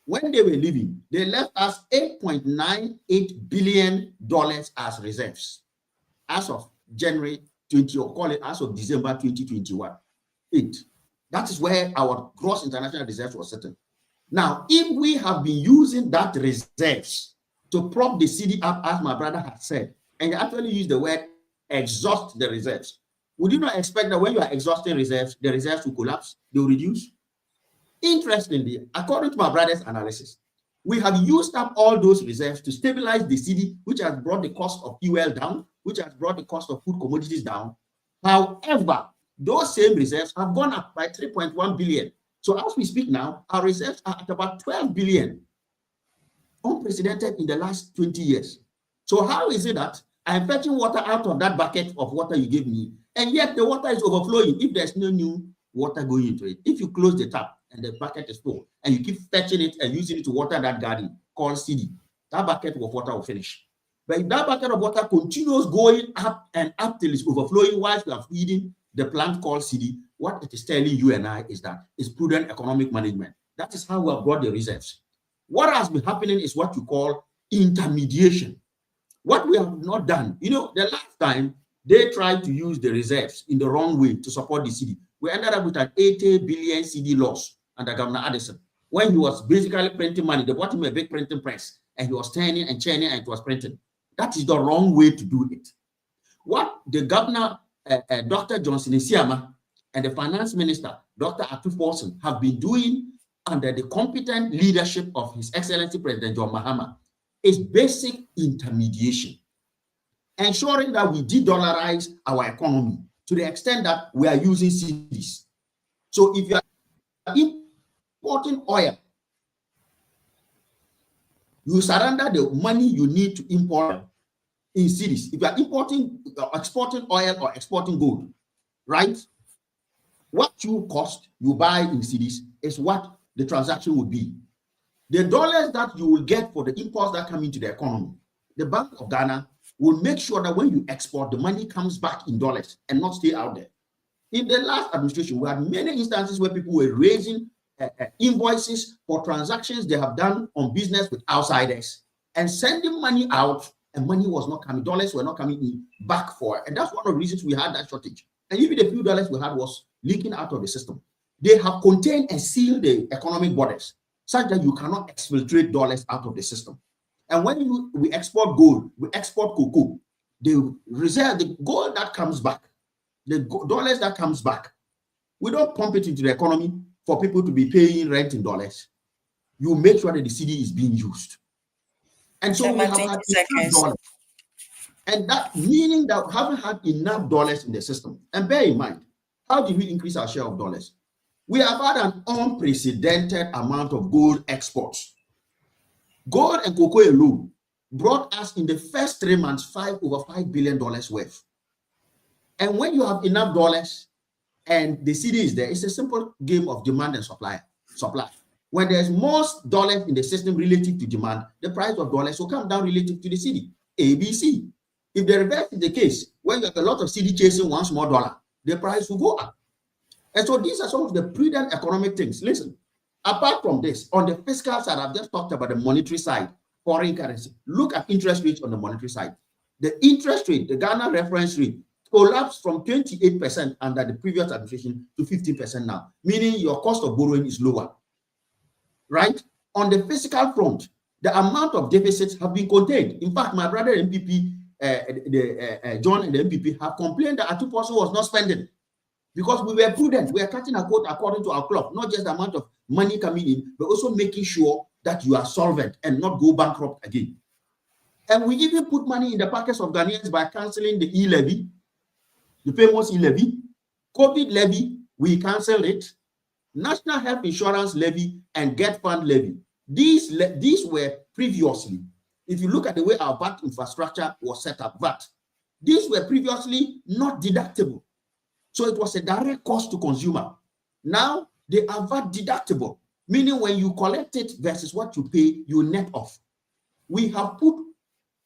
when they were leaving, they left us $8.98 billion as reserves as of January 20, or call it as of December 2021. That is where our gross international reserves was sitting. Now, if we have been using that reserves to prop the cedi up, as my brother has said, and you actually use the word exhaust the reserves, would you not expect that when you are exhausting reserves, the reserves will collapse, they will reduce? Interestingly, according to my brother's analysis, we have used up all those reserves to stabilize the cedi, which has brought the cost of fuel down, which has brought the cost of food commodities down. However, those same reserves have gone up by 3.1 billion. So as we speak now, our reserves are at about 12 billion, unprecedented in the last 20 years. So how is it that I'm fetching water out of that bucket of water you gave me, and yet the water is overflowing if there's no new water going into it? If you close the tap and the bucket is full, and you keep fetching it and using it to water that garden called cedi, that bucket of water will finish. But if that bucket of water continues going up and up till it's overflowing whilst we are feeding the plant called cedi, what it is telling you and I is that it's prudent economic management. That is how we have brought the reserves. What has been happening is what you call intermediation. What we have not done, the last time they tried to use the reserves in the wrong way to support the cedi, we ended up with an 80 billion cedi loss under Governor Addison. When he was basically printing money, they bought him a big printing press and he was turning and churning and it was printing. That is the wrong way to do it. What the governor, Dr. Johnson Isiama, and the finance minister, Dr. Atuforsen, have been doing under the competent leadership of His Excellency President John Mahama is basic intermediation, ensuring that we de-dollarize our economy to the extent that we are using cedis. So if you are importing oil, you surrender the money you need to import in cedis. If you are exporting oil or exporting gold, right? What you cost, you buy in cedis is what the transaction would be. The dollars that you will get for the imports that come into the economy, the Bank of Ghana will make sure that when you export, the money comes back in dollars and not stay out there. In the last administration, we had many instances where people were raising invoices for transactions they have done on business with outsiders and sending money out, and money was not coming, dollars were not coming in back for it. And that's one of the reasons we had that shortage. And even the few dollars we had was leaking out of the system. They have contained and sealed the economic borders such that you cannot exfiltrate dollars out of the system. And when we export gold, we export cocoa, the reserve, the gold that comes back, the dollars that comes back, we don't pump it into the economy for people to be paying rent in dollars. You make sure that the cedi is being used. And so we have had enough dollars. And that meaning that we haven't had enough dollars in the system. And bear in mind, how did we increase our share of dollars? We have had an unprecedented amount of gold exports. Gold and cocoa alone brought us in the first 3 months over $5 billion worth. And when you have enough dollars and the cedi is there, it's a simple game of demand and supply. When there's more dollars in the system relative to demand, the price of dollars will come down relative to the cedi. ABC. If the reverse is the case, when you have a lot of CD chasing one small dollar, the price will go up. And so these are some of the prudent economic things. Listen, apart from this, on the fiscal side, I've just talked about the monetary side, foreign currency. Look at interest rates on the monetary side. The interest rate, the Ghana reference rate, collapsed from 28% under the previous administration to 15% now, meaning your cost of borrowing is lower, right? On the fiscal front, the amount of deficits have been contained. In fact, my brother MPP, John and the MPP have complained that Atuposo was not spending because we were prudent. We are cutting a quote according to our clock, not just the amount of money coming in, but also making sure that you are solvent and not go bankrupt again. And we even put money in the pockets of Ghanaians by canceling the e-levy, the famous e-levy, COVID levy, we canceled it, National Health Insurance levy, and Get Fund levy. These were previously, if you look at the way our VAT infrastructure was set up, these were previously not deductible. So it was a direct cost to consumer. Now they are VAT deductible, meaning when you collect it versus what you pay, you net off. We have put,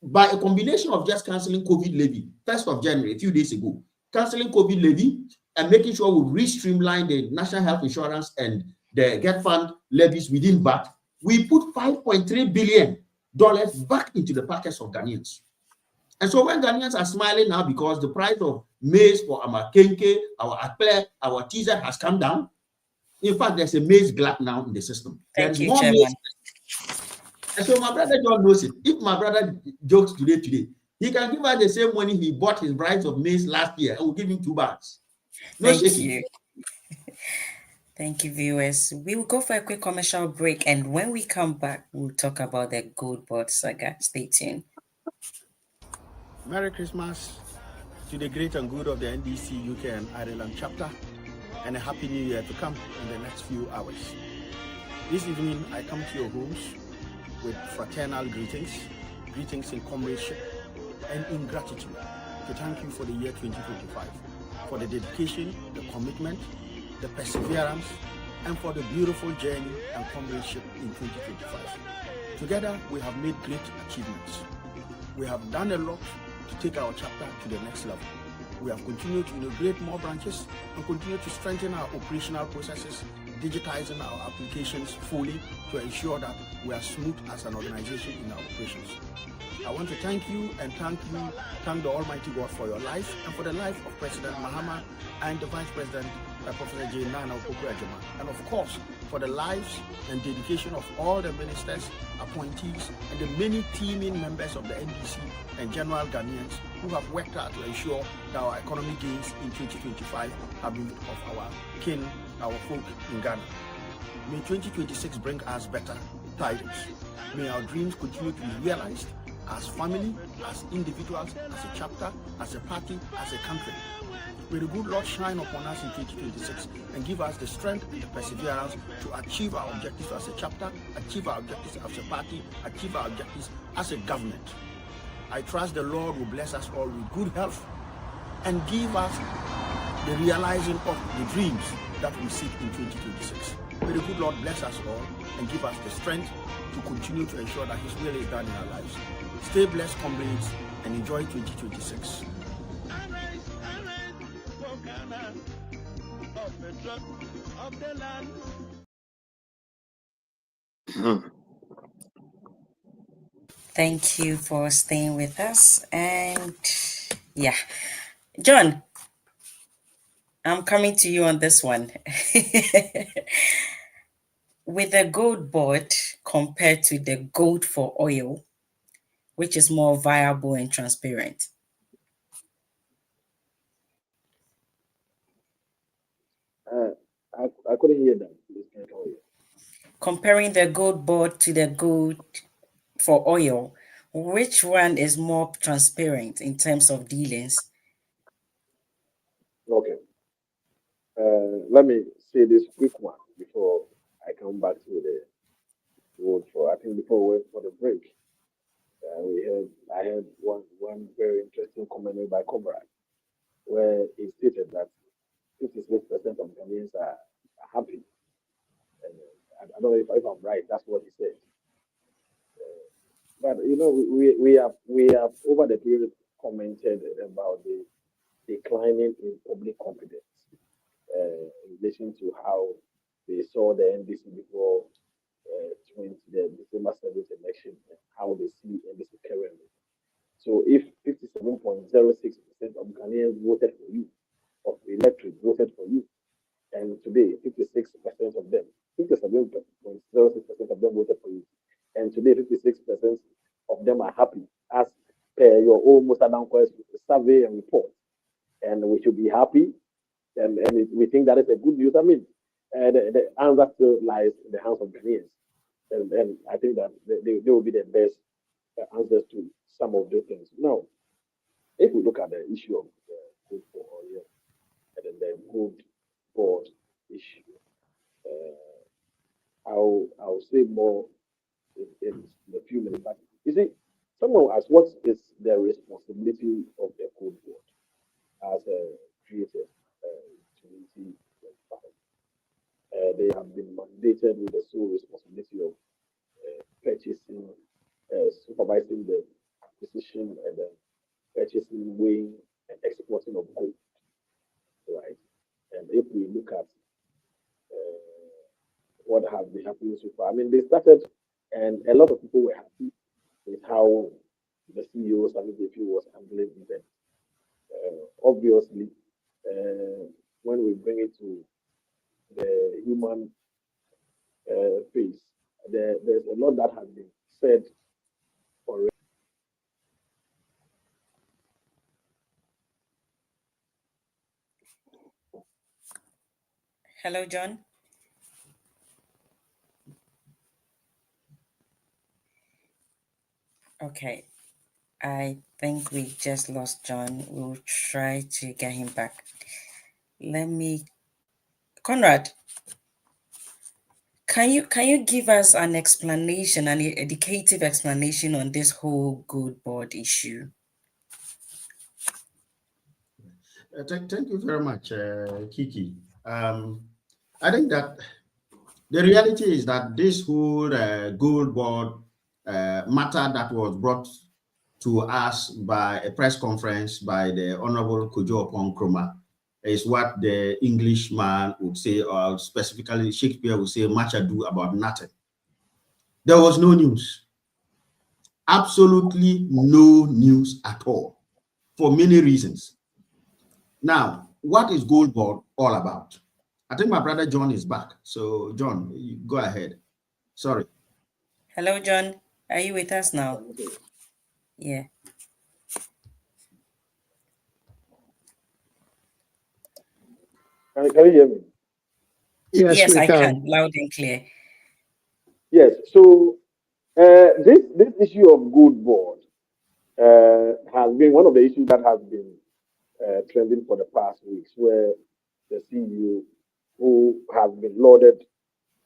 by a combination of just canceling COVID levy, 1st of January, a few days ago, canceling COVID levy and making sure we re-streamline the National Health Insurance and the Get Fund levies within VAT, we put $5.3 billion back into the pockets of Ghanaians. And so when Ghanaians are smiling now because the price of maize for our Kikie, our Akple, our Teaser has come down, in fact, there's a maize glut now in the system. Thank you, more Chairman. maize. And so my brother John knows it. If my brother jokes today, he can give us the same money he bought his bride of maize last year, and we'll give him 2 bags. No Thank shaking. you. Thank you, viewers. We will go for a quick commercial break, and when we come back, we'll talk about the gold board saga. Stay tuned. Merry Christmas to the great and good of the NDC UK and Ireland chapter, and a Happy New Year to come in the next few hours. This evening, I come to your homes with fraternal greetings in comradeship, and in gratitude to thank you for the year 2025, for the dedication, the commitment, the perseverance, and for the beautiful journey and comradeship in 2025. Together, we have made great achievements. We have done a lot to take our chapter to the next level. We have continued to integrate more branches and continue to strengthen our operational processes, digitizing our applications fully to ensure that we are smooth as an organization in our operations. I want to thank you and thank the Almighty God for your life and for the life of President Mahama and the Vice President, Professor J. Nana Opoku-Agyeman, and of course for the lives and dedication of all the ministers, appointees, and the many teaming members of the NDC and general Ghanaians who have worked hard to ensure that our economic gains in 2025 have been of our kin, our folk in Ghana. May 2026 bring us better tidings. May our dreams continue to be realized as family, as individuals, as a chapter, as a party, as a country. May the good Lord shine upon us in 2026 and give us the strength and the perseverance to achieve our objectives as a chapter, achieve our objectives as a party, achieve our objectives as a government. I trust the Lord will bless us all with good health and give us the realizing of the dreams that we seek in 2026. May the good Lord bless us all and give us the strength to continue to ensure that His will is done in our lives. Stay blessed, comrades, and enjoy 2026. Thank you for staying with us. And yeah, John, I'm coming to you on this one. With the gold board compared to the gold for oil, which is more viable and transparent? I couldn't hear that. Please, can you tell me? Comparing the gold board to the gold for oil, which one is more transparent in terms of dealings? Okay. Let me say this quick one before I come back to the vote for. I think before we went for the break, I heard one very interesting comment made by Comrade, where he stated that 56% of Ghanaians are happy. And I don't know if I'm right. That's what he said. But you know, we have over the period commented about the declining in public confidence in relation to how they saw the NDC before the December 7th election and how they see NDC currently. So if 57.06% of Ghanaians voted for you, of the electorate voted for you, and today 56% of them, 57.06% of them voted for you, and today 56% of them are happy, as per your own Musa Danqua's survey and report, and we should be happy, and we think that is a good news. I mean, the answer still lies in the hands of Ghanaians, and I think that they will be the best answers to some of those things. Now, if we look at the issue of good for oil and then the good board issue, I'll say more in a few minutes. But you see, someone asked, what is the responsibility of the good board as a creator in 2025? They have been mandated with the sole responsibility of purchasing, supervising the acquisition and then purchasing, weighing, and exporting of gold, right? And if we look at what has been happening so far, I mean, they started, and a lot of people were happy with how the CEO, Sami Jefi, was handling events. Obviously, when we bring it to the human face, there's a lot that has been said already. Hello, John. Okay, I think we just lost John. We'll try to get him back. Conrad, can you give us an explanation, an educative explanation on this whole good board issue? Thank you very much, Kikie. I think that the reality is that this whole gold board matter that was brought to us by a press conference by the Honorable Kojo Oponkroma is what the Englishman would say, or specifically Shakespeare would say, much ado about nothing. There was no news. Absolutely no news at all, for many reasons. Now, what is Gold Board all about? I think my brother John is back. So, John, go ahead. Sorry. Hello, John. Are you with us now? Yeah. Can you hear me? Yes, I can. Loud and clear. Yes. So this issue of good board has been one of the issues that has been trending for the past weeks, where the CEO, who has been lauded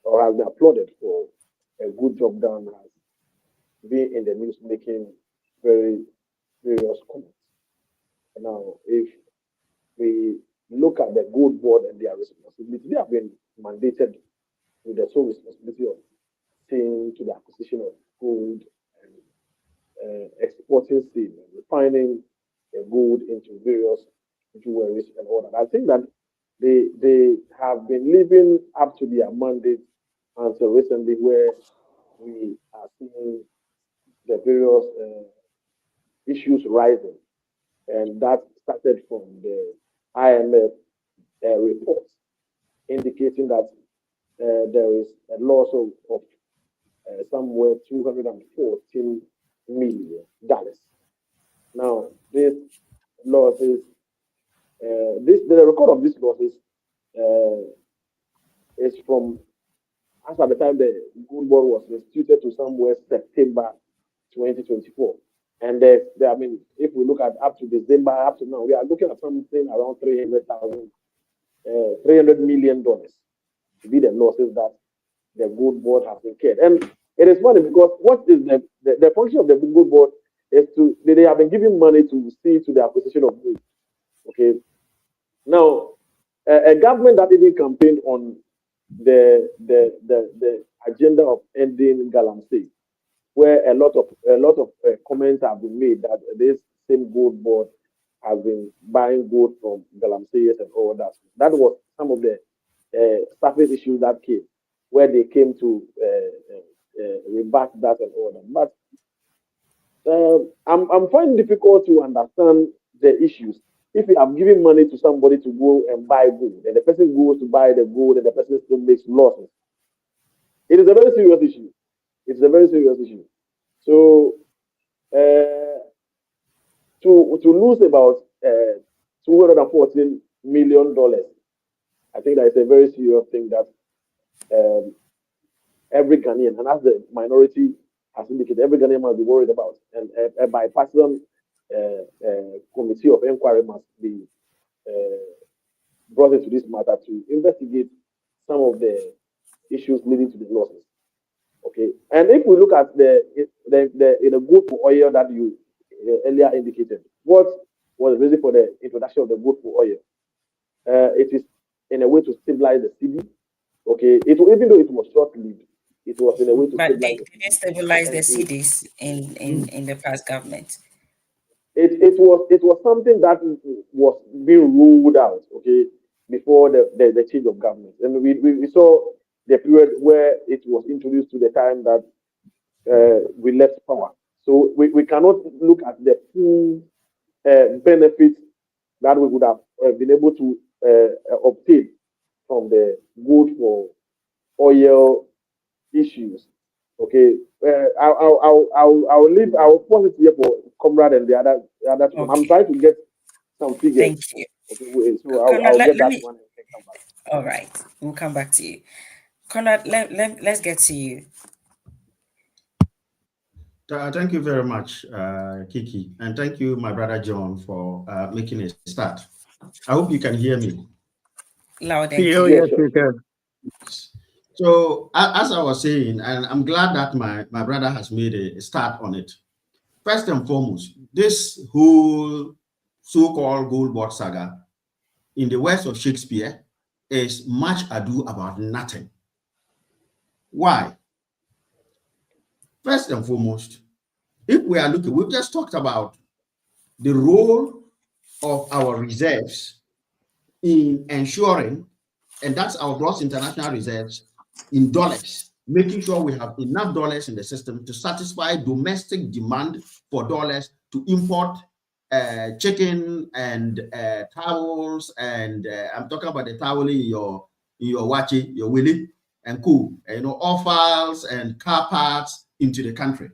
or has been applauded for a good job done, has been in the news making very serious comments. Now, if we look at the gold board and their responsibility, they have been mandated with the sole responsibility of seeing to the acquisition of gold and exporting steel and refining the gold into various jewelries and all that. I think that they have been living up to their mandate until recently, where we are seeing the various issues rising, and that started from the IMF report indicating that there is a loss of somewhere $214 million. Now, this losses, the record of these losses is from, as at the time the gold board was instituted, to somewhere September 2024. And I mean, if we look at up to December, up to now, we are looking at something around $300 million to be the losses that the gold board has incurred. And it is funny because what is the function of the gold board is they have been giving money to see to the acquisition of gold. Okay. Now, a government that even campaigned on the agenda of ending galamsey, where a lot of comments have been made that this same gold board has been buying gold from Galamseyers and all that. That was some of the surface issues that came, where they came to rebut that and all that. But I'm finding difficult to understand the issues. If you have given money to somebody to go and buy gold, and the person goes to buy the gold, and the person still makes losses, it is a very serious issue. It's a very serious issue. So to lose about $214 million, I think that is a very serious thing that every Ghanaian, and as the minority has indicated, every Ghanaian must be worried about. And a bipartisan committee of inquiry must be brought into this matter to investigate some of the issues leading to the losses. Okay, and if we look at the gold for oil that you earlier indicated, what was the reason for the introduction of the gold for oil? It is in a way to stabilize the city. Okay, even though it was short-lived, it was in a way to But stabilize. they didn't stabilize the cities in the past government. It was something that was being ruled out. Okay, before the change of government, and we saw the period where it was introduced to the time that we left power. So we cannot look at the full benefits that we would have been able to obtain from the gold for oil issues. Okay, I'll leave. I'll pause it here for Comrade and the other. Okay. I'm trying to get some figures. Thank you. Okay, so I'll get that one and come back. All right, we'll come back to you. Conrad, let's get to you. Thank you very much, Kikie, and thank you, my brother John, for making a start. I hope you can hear me. Loud and clear. Yes, we can. So, as I was saying, and I'm glad that my brother has made a start on it. First and foremost, this whole so-called gold board saga in the words of Shakespeare is much ado about nothing. Why? First and foremost, if we are looking, we've just talked about the role of our reserves in ensuring, and that's our gross international reserves in dollars, making sure we have enough dollars in the system to satisfy domestic demand for dollars to import chicken and towels, and I'm talking about the towel in your wachi, your willy, and cool, offals and car parts into the country.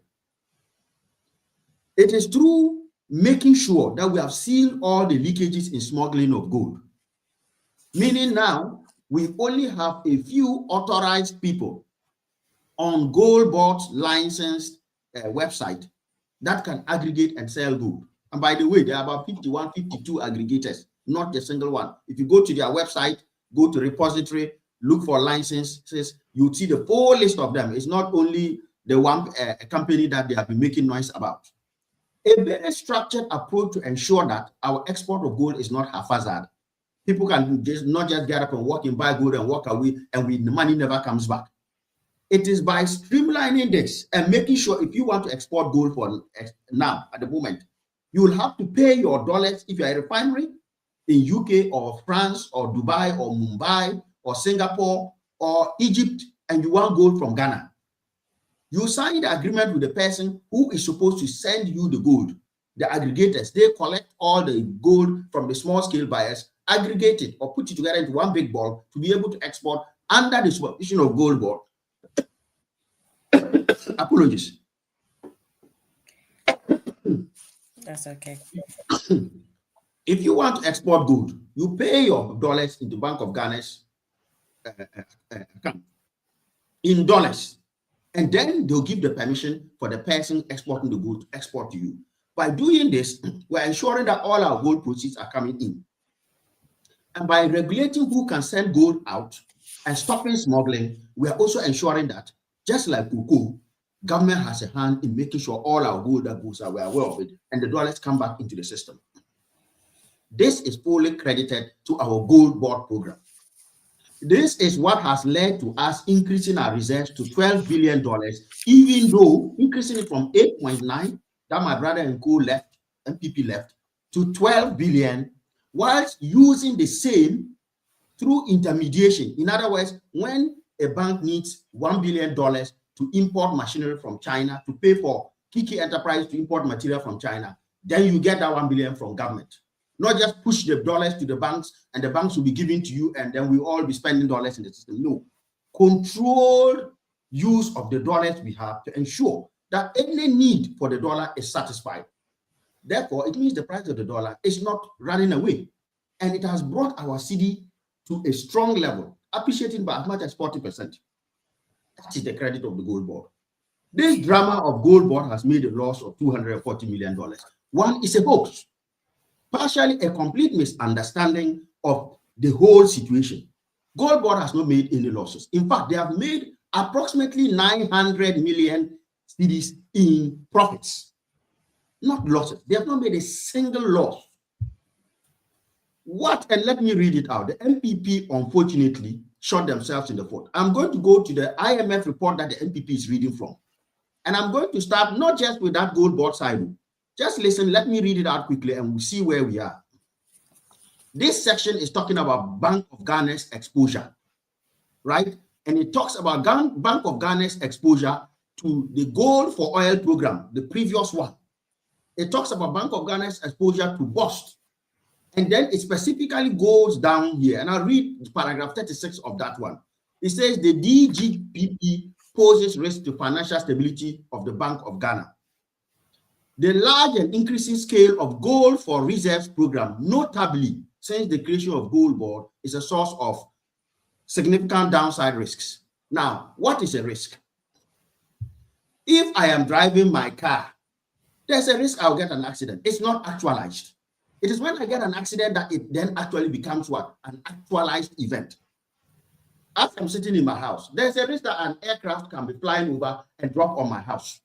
It is through making sure that we have sealed all the leakages in smuggling of gold, meaning now we only have a few authorized people on gold board licensed website that can aggregate and sell gold. And by the way, there are about 51, 52 aggregators, not a single one. If you go to their website, go to repository, look for licenses, you'll see the full list of them. It's not only the one company that they have been making noise about. A very structured approach to ensure that our export of gold is not haphazard. People can not just get up and walk in, buy gold and walk away, and the money never comes back. It is by streamlining this and making sure if you want to export gold for now, at the moment, you will have to pay your dollars if you're a refinery in UK or France or Dubai or Mumbai or Singapore or Egypt, and you want gold from Ghana. You sign the agreement with the person who is supposed to send you the gold. The aggregators, they collect all the gold from the small scale buyers, aggregate it or put it together into one big ball to be able to export under the supervision of Gold Board. Apologies. That's okay. If you want to export gold, you pay your dollars into Bank of Ghana's account in dollars. And then they'll give the permission for the person exporting the gold to export to you. By doing this, we're ensuring that all our gold proceeds are coming in. And by regulating who can send gold out and stopping smuggling, we are also ensuring that, just like cocoa, government has a hand in making sure all our gold that goes out, we are aware of it, and the dollars come back into the system. This is fully credited to our gold board program. This is what has led to us increasing our reserves to $12 billion, even though increasing it from 8.9 that my brother and co left MPP left, to 12 billion, whilst using the same through intermediation. In other words, when a bank needs $1 billion to import machinery from China to pay for Kikie Enterprise to import material from China, then you get that $1 billion from government. Not just push the dollars to the banks and the banks will be giving to you and then we all be spending dollars in the system. No. Controlled use of the dollars we have to ensure that any need for the dollar is satisfied. Therefore, it means the price of the dollar is not running away. And it has brought our cedi to a strong level, appreciating by as much as 40%. That is the credit of the gold board. This drama of gold board has made a loss of $240 million. One is a hoax, partially a complete misunderstanding of the whole situation. Gold board has not made any losses. In fact, they have made approximately 900 million cedis in profits, not losses. They have not made a single loss. And let me read it out. The MPP, unfortunately, shot themselves in the foot. I'm going to go to the IMF report that the MPP is reading from. And I'm going to start not just with that gold board side. Just listen, let me read it out quickly and we'll see where we are. This section is talking about Bank of Ghana's exposure, right? And it talks about Bank of Ghana's exposure to the gold for oil program, the previous one. It talks about Bank of Ghana's exposure to bust. And then it specifically goes down here. And I'll read paragraph 36 of that one. It says the DGPP poses risk to financial stability of the Bank of Ghana. The large and increasing scale of gold for reserves program, notably since the creation of gold board, is a source of significant downside risks. Now, what is a risk? If I am driving my car, there's a risk I'll get an accident. It's not actualized. It is when I get an accident that it then actually becomes what? An actualized event. As I'm sitting in my house, there's a risk that an aircraft can be flying over and drop on my house.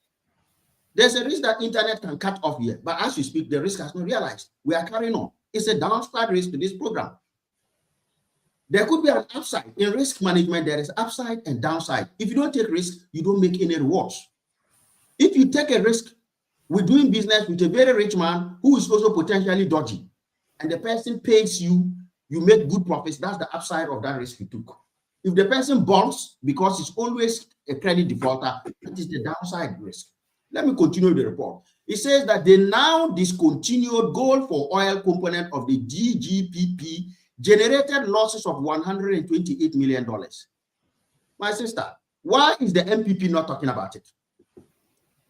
There's a risk that internet can cut off here. But as we speak, the risk has not realized. We are carrying on. It's a downside risk to this program. There could be an upside. In risk management, there is upside and downside. If you don't take risk, you don't make any rewards. If you take a risk with doing business with a very rich man who is also potentially dodgy, and the person pays you, you make good profits, that's the upside of that risk you took. If the person bonds because it's always a credit defaulter, that is the downside risk. Let me continue the report. It says that the now discontinued gold for oil component of the DGPP generated losses of $128 million. My sister, why is the MPP not talking about it?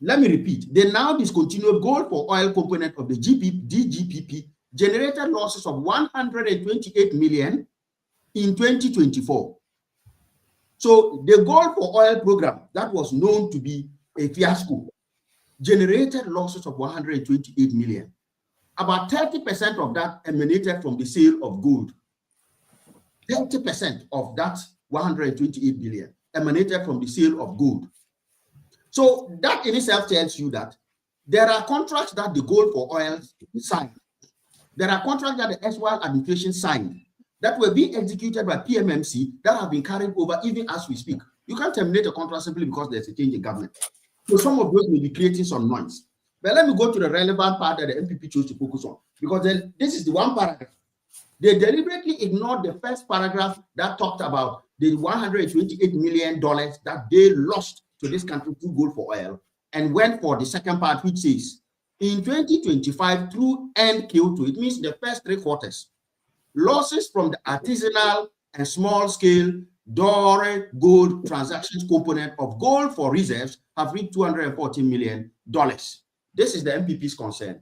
Let me repeat. The now discontinued gold for oil component of the DGPP generated losses of $128 million in 2024. So the gold for oil program that was known to be a fiasco generated losses of $128 million. About 30% of that emanated from the sale of gold. 30% of that $128 billion emanated from the sale of gold. So that in itself tells you that there are contracts that the gold for oil signed. There are contracts that the Eswell administration signed that were being executed by PMMC that have been carried over even as we speak. You can't terminate a contract simply because there's a change in government. So some of those may be creating some noise. But let me go to the relevant part that the MPP chose to focus on, because then this is the one paragraph. They deliberately ignored the first paragraph that talked about the $128 million that they lost to this country through gold for oil, and went for the second part, which says, in 2025 through end Q2, it means the first 3 quarters, losses from the artisanal and small scale doré gold transactions component of gold for reserves have reached $214 million. This is the MPP's concern.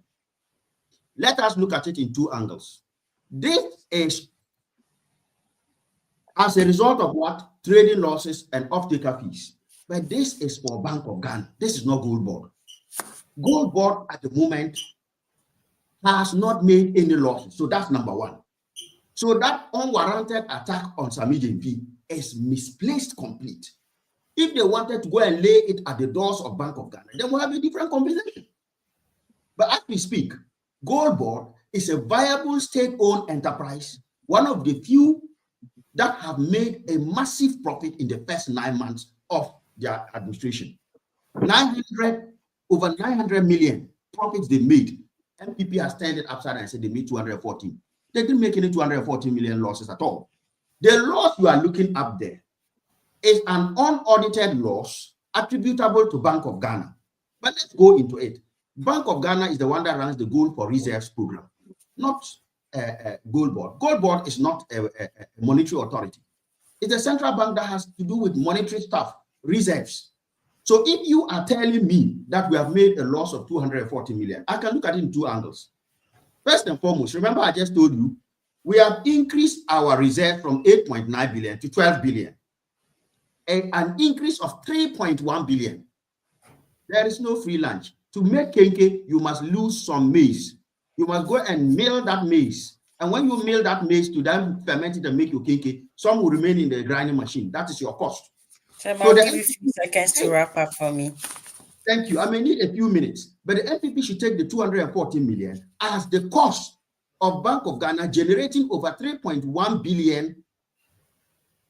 Let us look at it in 2 angles. This is as a result of what? Trading losses and off-taker fees. But this is for Bank of Ghana. This is not Gold Board. Gold Board at the moment has not made any losses. So that's number 1. So that unwarranted attack on Sami JP is misplaced complete. If they wanted to go and lay it at the doors of Bank of Ghana, then we'll have a different conversation. But as we speak, Gold Board is a viable state-owned enterprise, one of the few that have made a massive profit in the first 9 months of their administration. Over 900 million profits they made MPP has turned it upside down and said they made 214. They didn't make any 240 million losses at all. The loss you are looking up there is an unaudited loss attributable to Bank of Ghana. But let's go into it. Bank of Ghana is the one that runs the Gold for Reserves program, not Gold Board. Gold Board is not a monetary authority. It's a central bank that has to do with monetary stuff, reserves. So if you are telling me that we have made a loss of 240 million, I can look at it in two angles. First and foremost, remember I just told you, we have increased our reserve from 8.9 billion to 12 billion. An increase of 3.1 billion. There is no free lunch. To make Kikie, you must lose some maize. You must go and mill that maize. And when you mill that maize to then ferment it and make your Kikie, some will remain in the grinding machine. That is your cost. So I'll give you a few seconds to wrap up for me. Thank you. I may need a few minutes, but the NPP should take the 214 million as the cost of Bank of Ghana generating over 3.1 billion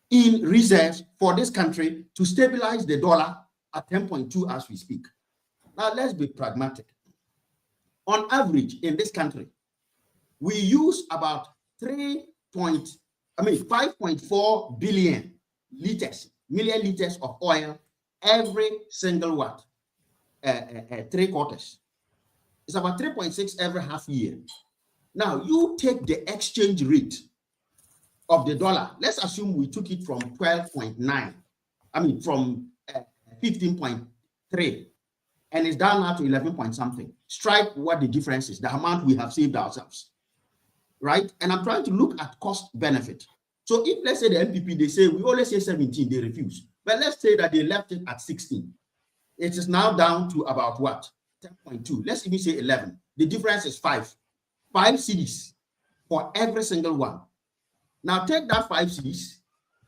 in reserves for this country to stabilize the dollar at 10.2 as we speak. Now let's be pragmatic. On average in this country, we use about 5.4 billion million liters of oil every single what? 3 quarters. It's about 3.6 every half year. Now you take the exchange rate of the dollar. Let's assume we took it from 12.9. From 15.3, and it's down now to 11 point something. Strike what the difference is, the amount we have saved ourselves, right? And I'm trying to look at cost benefit. So if let's say the NPP, they say, we always say 17, they refuse. But let's say that they left it at 16. It is now down to about what? 10.2. Let's even say 11. The difference is 5. 5 cedis for every single one. Now take that 5 cedis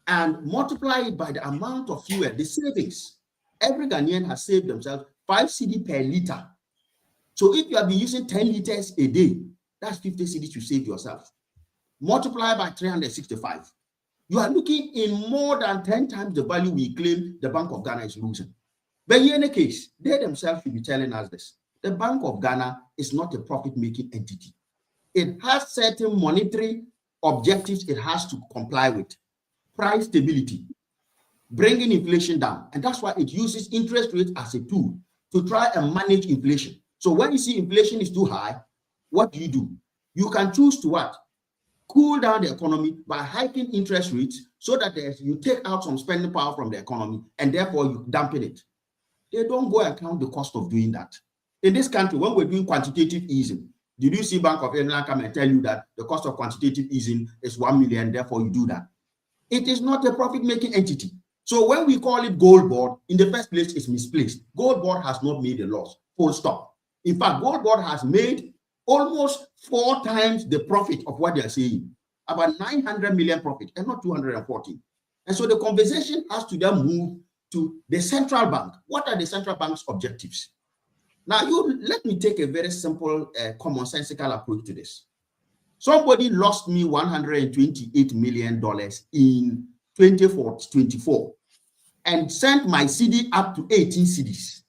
and multiply it by the amount of fuel, the savings. Every Ghanaian has saved themselves 5 cedi per liter. So if you have been using 10 liters a day, that's 50 cedis you saved yourself. Multiply by 365. You are looking in more than 10 times the value we claim the Bank of Ghana is losing. But in any case, they themselves should be telling us this. The Bank of Ghana is not a profit-making entity. It has certain monetary objectives it has to comply with. Price stability, bringing inflation down. And that's why it uses interest rates as a tool to try and manage inflation. So when you see inflation is too high, what do? You can choose to what? Cool down the economy by hiking interest rates so that you take out some spending power from the economy and therefore you dampen it. They don't go and count the cost of doing that. In this country, when we're doing quantitative easing, did you see Bank of England come and tell you that the cost of quantitative easing is 1 million, therefore you do that? It is not a profit-making entity. So when we call it Gold Board, in the first place, it's misplaced. Gold Board has not made a loss, full stop. In fact, Gold Board has made almost 4 times the profit of what they are saying, about 900 million profit and not 240. And so the conversation has to then move to the central bank. What are the central bank's objectives? Now, let me take a very simple, commonsensical approach to this. Somebody lost me $128 million in 2024 and sent my CD up to 18 CDs,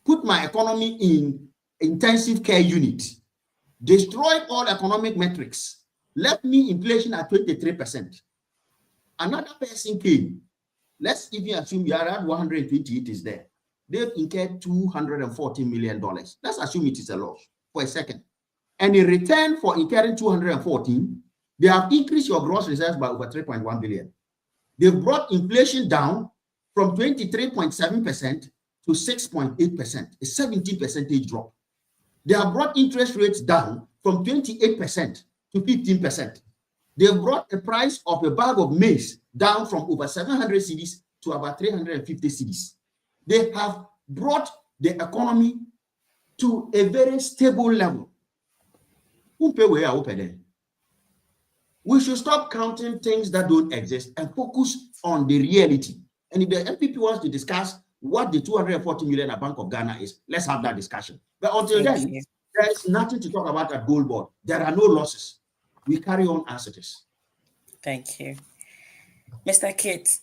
put my economy in intensive care unit, destroyed all economic metrics, left me inflation at 23%. Another person came. Let's even assume you are at 128 is there. They've incurred $240 million. Let's assume it is a loss for a second. And in return for incurring 214, they have increased your gross reserves by over 3.1 billion. They've brought inflation down from 23.7% to 6.8%, a 17% drop. They have brought interest rates down from 28% to 15%. They've brought the price of a bag of maize down from over 700 cedis to about 350 cedis. They have brought the economy to a very stable level. We should stop counting things that don't exist and focus on the reality. And if the MPP wants to discuss what the 240 million at Bank of Ghana is, let's have that discussion. But until then, there is nothing to talk about at Gold Board. There are no losses. We carry on as it is. Thank you. Mr. Kit.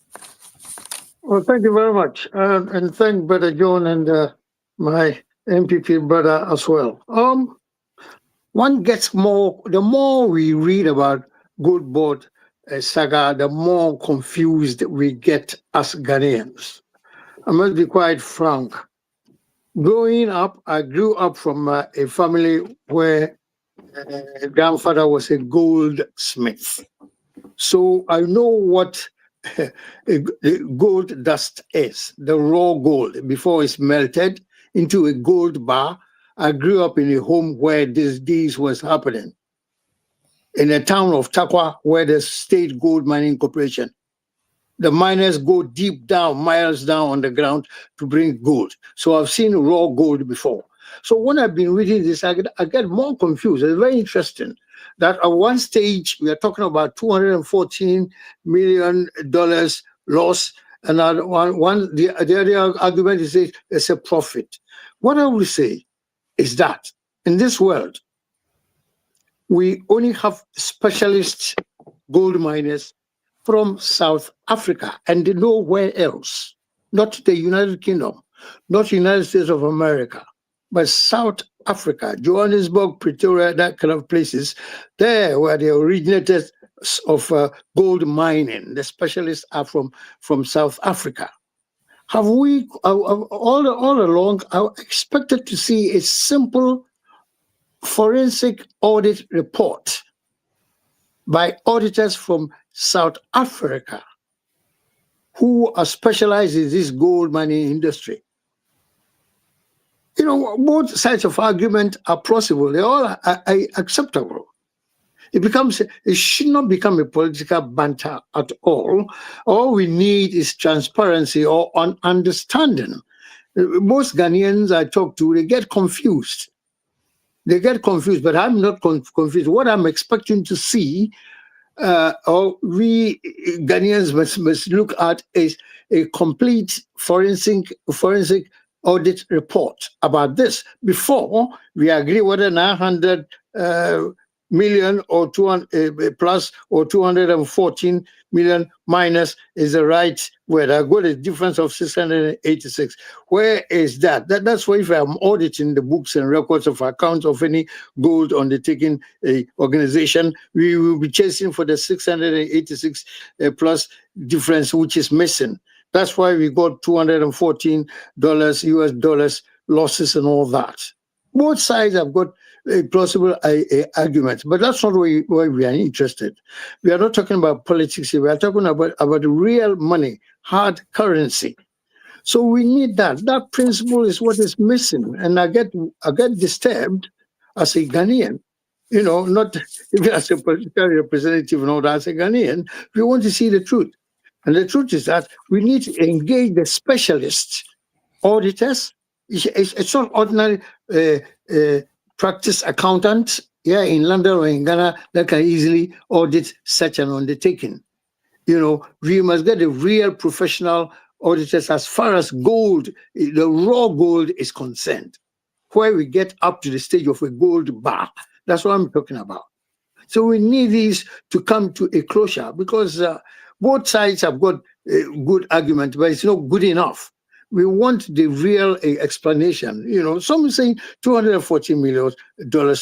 Well, thank you very much. And thank Brother John and my MPP brother as well. one gets more, the more we read about gold board saga, the more confused we get as Ghanaians. I must be quite frank. Growing up, I grew up from a family where grandfather was a goldsmith. So I know what gold dust is, the raw gold, before it's melted into a gold bar. I grew up in a home where this was happening. In the town of Takwa, where the State Gold Mining Corporation, the miners go deep down, miles down on the ground to bring gold. So I've seen raw gold before. So when I've been reading this, I get more confused. It's very interesting that at one stage we are talking about $214 million loss, and the other argument is it's a profit. What I will say is that in this world, we only have specialist gold miners from South Africa and nowhere else, not the United Kingdom, not United States of America, but South Africa, Johannesburg, Pretoria, that kind of places. There were the originators of gold mining. The specialists are from South Africa. Have we all along? I expected to see a simple forensic audit report by auditors from South Africa who are specialized in this gold mining industry. You know, both sides of argument are plausible. They all are acceptable. It should not become a political banter at all. All we need is transparency or understanding. Most Ghanaians I talk to, they get confused. But I'm not confused. What I'm expecting to see, or we Ghanaians must look at, is a complete forensic audit report about this before we agree whether 900 million or 200 plus or 214 million minus is the right word. I got a difference of 686. Where is that? That's why if I'm auditing the books and records of accounts of any gold undertaking organization, we will be chasing for the 686 plus difference, which is missing. That's why we got $214 US dollars losses and all that. Both sides have got plausible arguments, but that's not why we are interested. We are not talking about politics here. We are talking about real money, hard currency. So we need that. That principle is what is missing, and I get disturbed as a Ghanaian. You know, not even as a political representative and all that. As a Ghanaian, we want to see the truth, and the truth is that we need to engage the specialists, auditors. It's not ordinary practice accountants here in London or in Ghana that can easily audit such an undertaking. You know, we must get the real professional auditors as far as gold, the raw gold is concerned, where we get up to the stage of a gold bar. That's what I'm talking about. So we need these to come to a closure because both sides have got a good argument, but it's not good enough. We want the real explanation. You know, some say $240 million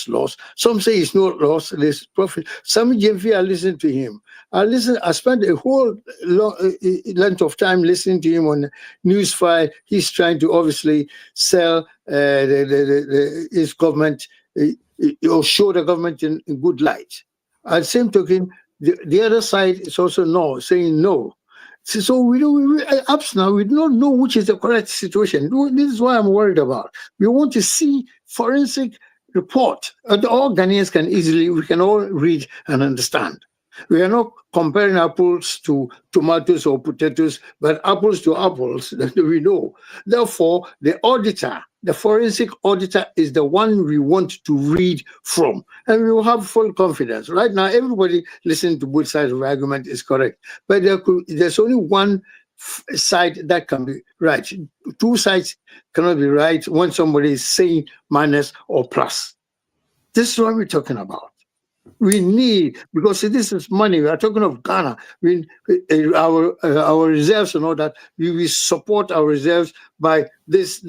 loss. Some say it's no loss, there's profit. Some GMV, I listened to him. I spent a whole length of time listening to him on Newsfire. He's trying to obviously sell his government or show the government in good light. At the same token, the other side is also saying no. So we up now, we don't know which is the correct situation. This is what I'm worried about. We want to see forensic report. All Ghanaians we can all read and understand. We are not comparing apples to tomatoes or potatoes, but apples to apples that we know. Therefore, the forensic auditor is the one we want to read from, and we will have full confidence. Right now, everybody listening to both sides of the argument is correct, but there's only one side that can be right. Two sides cannot be right when somebody is saying minus or plus. This is what we're talking about. We need, because this is money. We are talking of Ghana. Our reserves and all that. We support our reserves by this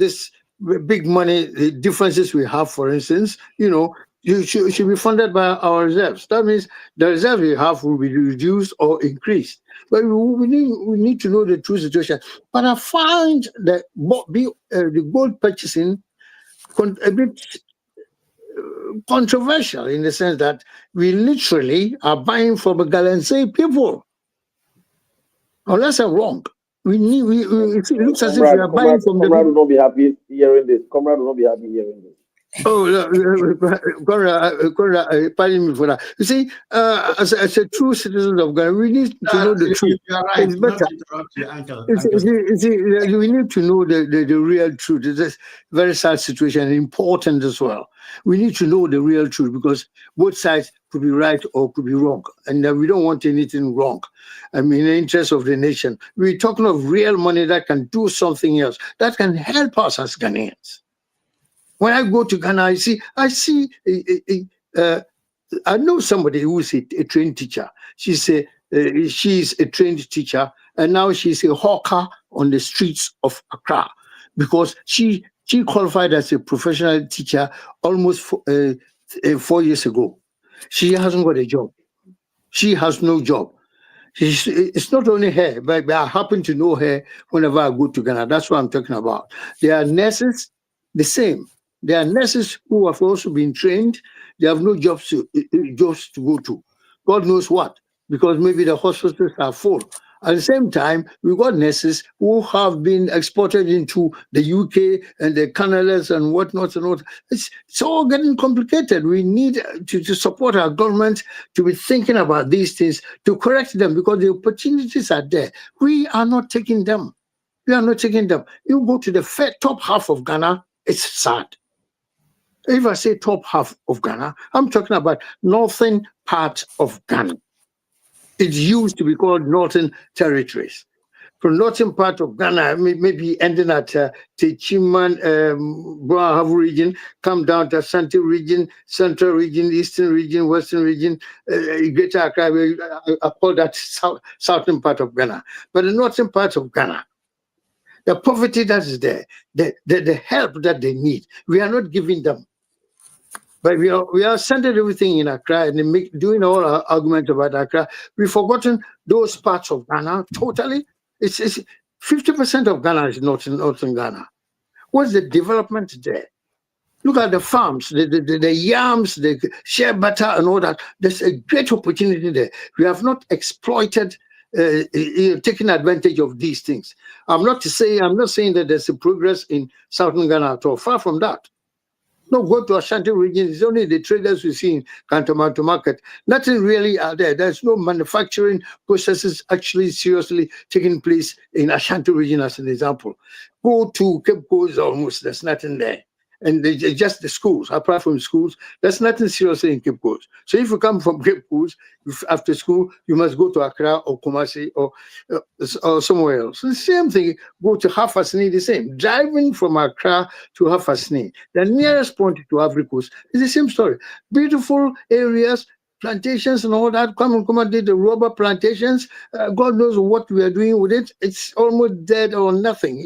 big money, the differences we have. For instance, you know, should be funded by our reserves. That means the reserve we have will be reduced or increased. But we need to know the true situation. But I find that the gold purchasing a bit controversial in the sense that we literally are buying from the Galamsey people. Unless I'm wrong, it looks as if we are buying from the people. Comrade will not be happy hearing this. Comrade will not be happy hearing this. Oh, pardon me for that. You see, as a true citizen of Ghana, we need to know the truth. You are right. It's better. Not to interrupt you, Uncle. We need to know the real truth. It's a very sad situation and important as well. We need to know the real truth because both sides could be right or could be wrong. And we don't want anything wrong. I mean, in the interest of the nation. We're talking of real money that can do something else, that can help us as Ghanaians. When I go to Ghana, I know somebody who is a trained teacher. She's a trained teacher, and now she's a hawker on the streets of Accra because she qualified as a professional teacher almost 4 years ago. She hasn't got a job. She has no job. It's not only her, but I happen to know her whenever I go to Ghana. That's what I'm talking about. There are nurses, the same. There are nurses who have also been trained. They have no jobs to go to. God knows what, because maybe the hospitals are full. At the same time, we've got nurses who have been exported into the UK and the Canada and whatnot and what. It's all getting complicated. We need to support our government to be thinking about these things, to correct them, because the opportunities are there. We are not taking them. We are not taking them. You go to the top half of Ghana, it's sad. If I say top half of Ghana, I'm talking about northern part of Ghana. It used to be called Northern Territories. From northern part of Ghana, maybe ending at Techiman, Boahavu region, come down to Ashanti region, Central region, Eastern region, Western region, Greater Accra. I call that southern part of Ghana. But the northern part of Ghana, the poverty that is there, the help that they need, we are not giving them. But we are centered everything in Accra and doing all our arguments about Accra. We've forgotten those parts of Ghana totally. It's 50% of Ghana is northern Ghana. What's the development there? Look at the farms, the yams, the shea butter and all that. There's a great opportunity there. We have not exploited, taking advantage of these things. I'm not saying that there's a progress in southern Ghana at all. Far from that. No, go to Ashanti region. It's only the traders we see in Kantomanto market. Nothing really out there. There's no manufacturing processes actually seriously taking place in Ashanti region, as an example. Go to Cape Coast, almost there's nothing there. And just the schools, apart from schools, there's nothing seriously in Cape Coast. So if you come from Cape Coast, after school, you must go to Accra or Kumasi or somewhere else. The same thing, go to Hafasni, the same. Driving from Accra to Hafasni, the nearest point to Ivory Coast, is the same story. Beautiful areas, plantations and all that. Come and did the rubber plantations. God knows what we are doing with it. It's almost dead or nothing,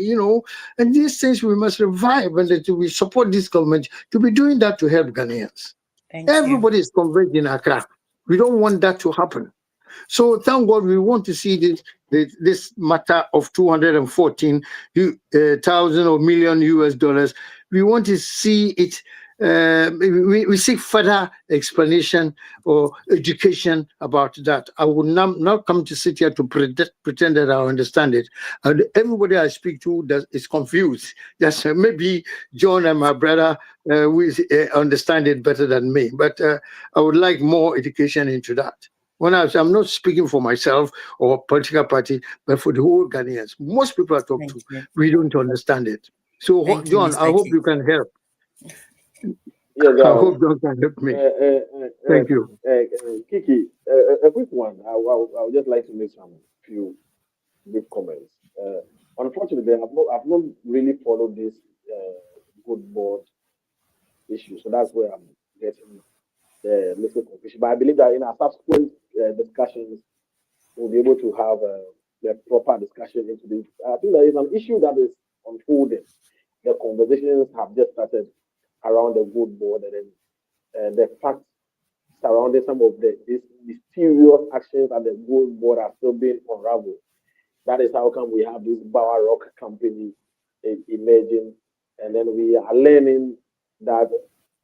And these things we must revive, and that we support this government to be doing that to help Ghanaians. Everybody is converged in Accra. We don't want that to happen. So thank God we want to see this matter of 214,000 or million US dollars. We want to see it. We seek further explanation or education about that. I will not come to sit here to pretend that I understand it. Everybody I speak to is confused. Just maybe John and my brother understand it better than me. But I would like more education into that. I'm not speaking for myself or political party, but for the whole Ghanaians. Most people I talk to, we don't understand it. So, John, I hope you can help. Yes, I hope John can help me. Thank you. Kikie, a quick one. I would just like to make some few brief comments. Unfortunately, I've not really followed this good board issue, so that's where I'm getting the little confusion. But I believe that in our subsequent discussions, we'll be able to have the proper discussion into this. I think there is an issue that is unfolding. The conversations have just started around the good board, and then the facts surrounding some of these mysterious actions that the gold board are still being unraveled. That is how come we have this Bower Rock company emerging, and then we are learning that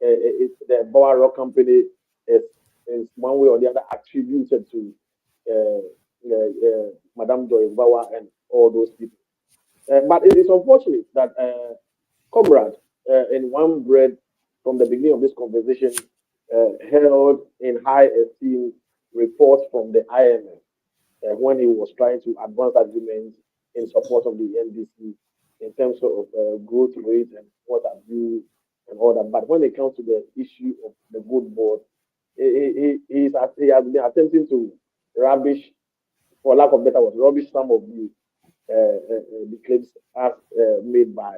the Bower Rock company is one way or the other attributed to Madame Joyce Bower and all those people. But it is unfortunate that Comrade, in one bread from the beginning of this conversation, held in high esteem reports from the IMF when he was trying to advance arguments in support of the NDC in terms of growth rate and what have you and all that. But when it comes to the issue of the good board, he has been attempting to rubbish, for lack of better words, rubbish some of the claims as made by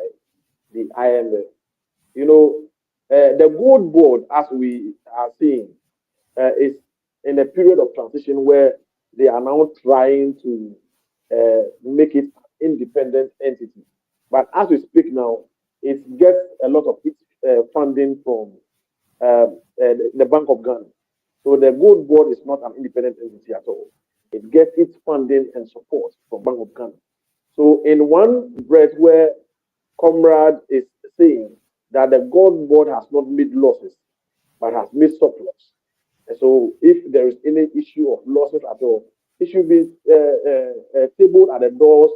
the IMF. You know, the gold board, as we are seeing, is in a period of transition where they are now trying to make it independent entity. But as we speak now, it gets a lot of its funding from the Bank of Ghana. So the gold board is not an independent entity at all. It gets its funding and support from Bank of Ghana. So in one breath where Comrade is saying that the gold board has not made losses, but has made surplus. And so if there is any issue of losses at all, it should be tabled at the doors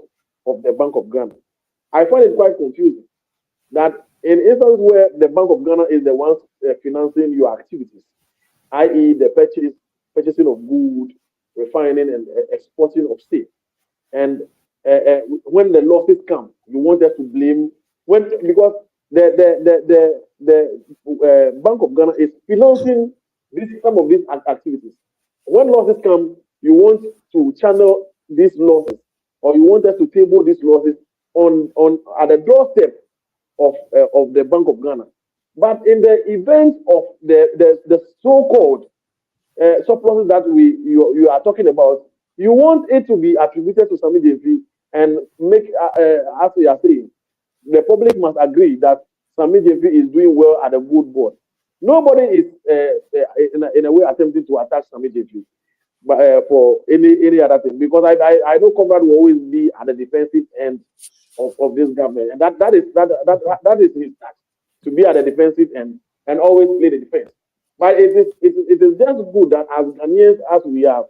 of the Bank of Ghana. I find it quite confusing that in instances where the Bank of Ghana is the ones financing your activities, i.e. the purchasing of goods, refining and exporting of steel, and when the losses come, you want us to blame because the Bank of Ghana is financing some of these activities. When losses come, you want to channel these losses, or you want us to table these losses on at the doorstep of the Bank of Ghana. But in the event of the so-called surpluses that you are talking about, you want it to be attributed to Sami JP and make, as we are saying, the public must agree that Sami JP is doing well at a good board. Nobody is in a way attempting to attack Sami JP for any other thing, because I know Comrade will always be at the defensive end of this government, and that is his task, to be at the defensive end and always play the defense. But it is just good that as Ghanaians as we are,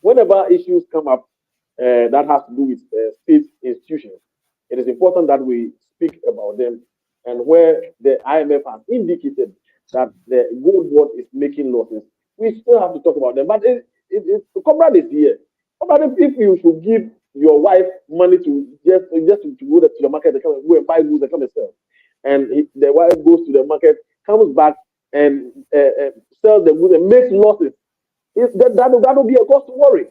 whenever issues come up that has to do with state institutions, it is important that we speak about them. And where the IMF has indicated that the gold board is making losses, we still have to talk about them. But Comrade is here. Comrade, if you should give your wife money to just to go to the market, they come, go and buy goods, they come and sell, and the wife goes to the market, comes back and sells the goods and makes losses, that will be a cause to worry.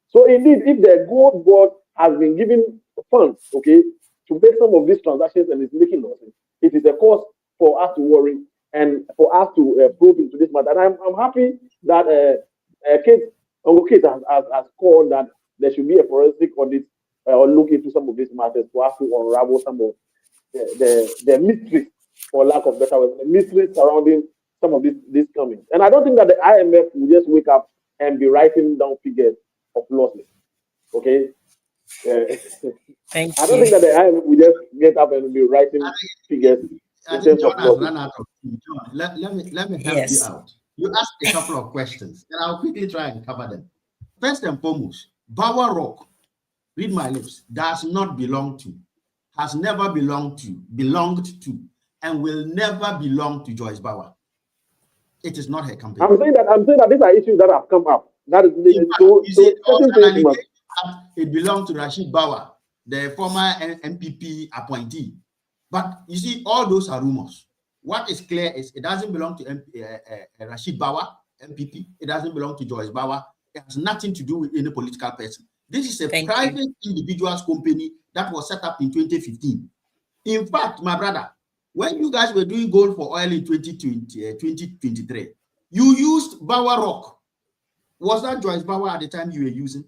So indeed, if the gold board has been given funds, okay, to make some of these transactions and is making losses, it is a cause for us to worry and for us to probe into this matter. And I'm happy that Uncle Kate has called that there should be a forensic audit or look into some of these matters for us to unravel some of the mysteries, for lack of better words, the mysteries surrounding some of these comings. And I don't think that the IMF will just wake up and be writing down figures of losses. Okay? Thank I don't you. think that the IMF will just get up and be writing figures I in think terms John of has losses. run out of time. John, let me help Yes. you out. You asked a couple of questions, and I'll quickly try and cover them. First and foremost, Bower Rock, read my lips, does not belong to, has never belonged to, and will never belong to Joyce Bower. It is not her company. I'm saying that these are issues that have come up. That is certain things must. It belongs to Rashid Bower, the former MPP appointee. But you see, all those are rumors. What is clear is it doesn't belong to Rashid Bower, MPP. It doesn't belong to Joyce Bower. It has nothing to do with any political person. This is a private individual's company that was set up in 2015. In fact, my brother, when you guys were doing gold for oil in 2023, you used Bower Rock. Was that Joyce Bower at the time you were using?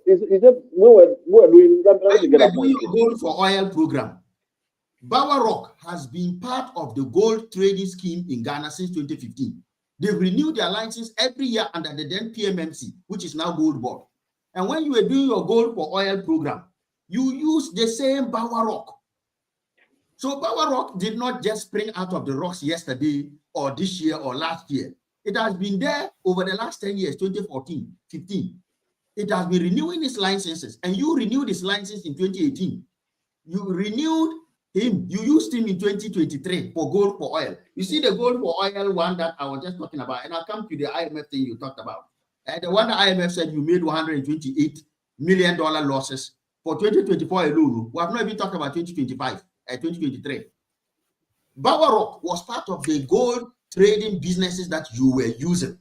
Is it we were doing that? When you were doing your gold for oil program, Bower Rock has been part of the gold trading scheme in Ghana since 2015. They've renewed their license every year under the then PMMC, which is now Gold Board. And when you were doing your gold for oil program, you used the same Bower Rock. So Bower Rock did not just spring out of the rocks yesterday or this year or last year. It has been there over the last 10 years, 2014, 15. It has been renewing its licenses, and you renewed its license in 2018. You renewed him, you used him in 2023 for gold for oil. You see the gold for oil one that I was just talking about, and I'll come to the IMF thing you talked about. The one that IMF said you made $128 million losses for 2024 alone. We have not even talked about 2025, 2023. Bower Rock was part of the gold trading businesses that you were using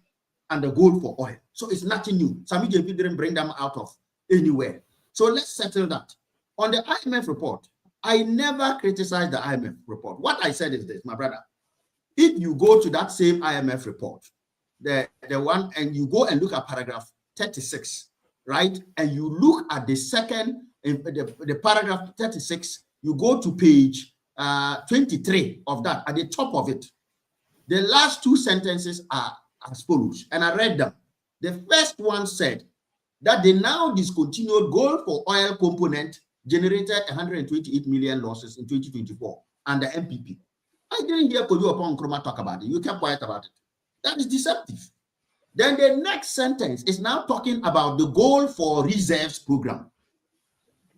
and the gold for oil. So it's nothing new. Some people didn't bring them out of anywhere. So let's settle that. On the IMF report, I never criticized the IMF report. What I said is this, my brother. If you go to that same IMF report, the one, and you go and look at paragraph 36, right? And you look at the second, the paragraph 36, you go to page 23 of that, at the top of it. The last two sentences are as follows, and I read them. The first one said that the now discontinued gold for oil component generated 128 million losses in 2024 under MPP. I didn't hear Kojo Upon Nkrumah talk about it. You kept quiet about it. That is deceptive. Then the next sentence is now talking about the gold for reserves program.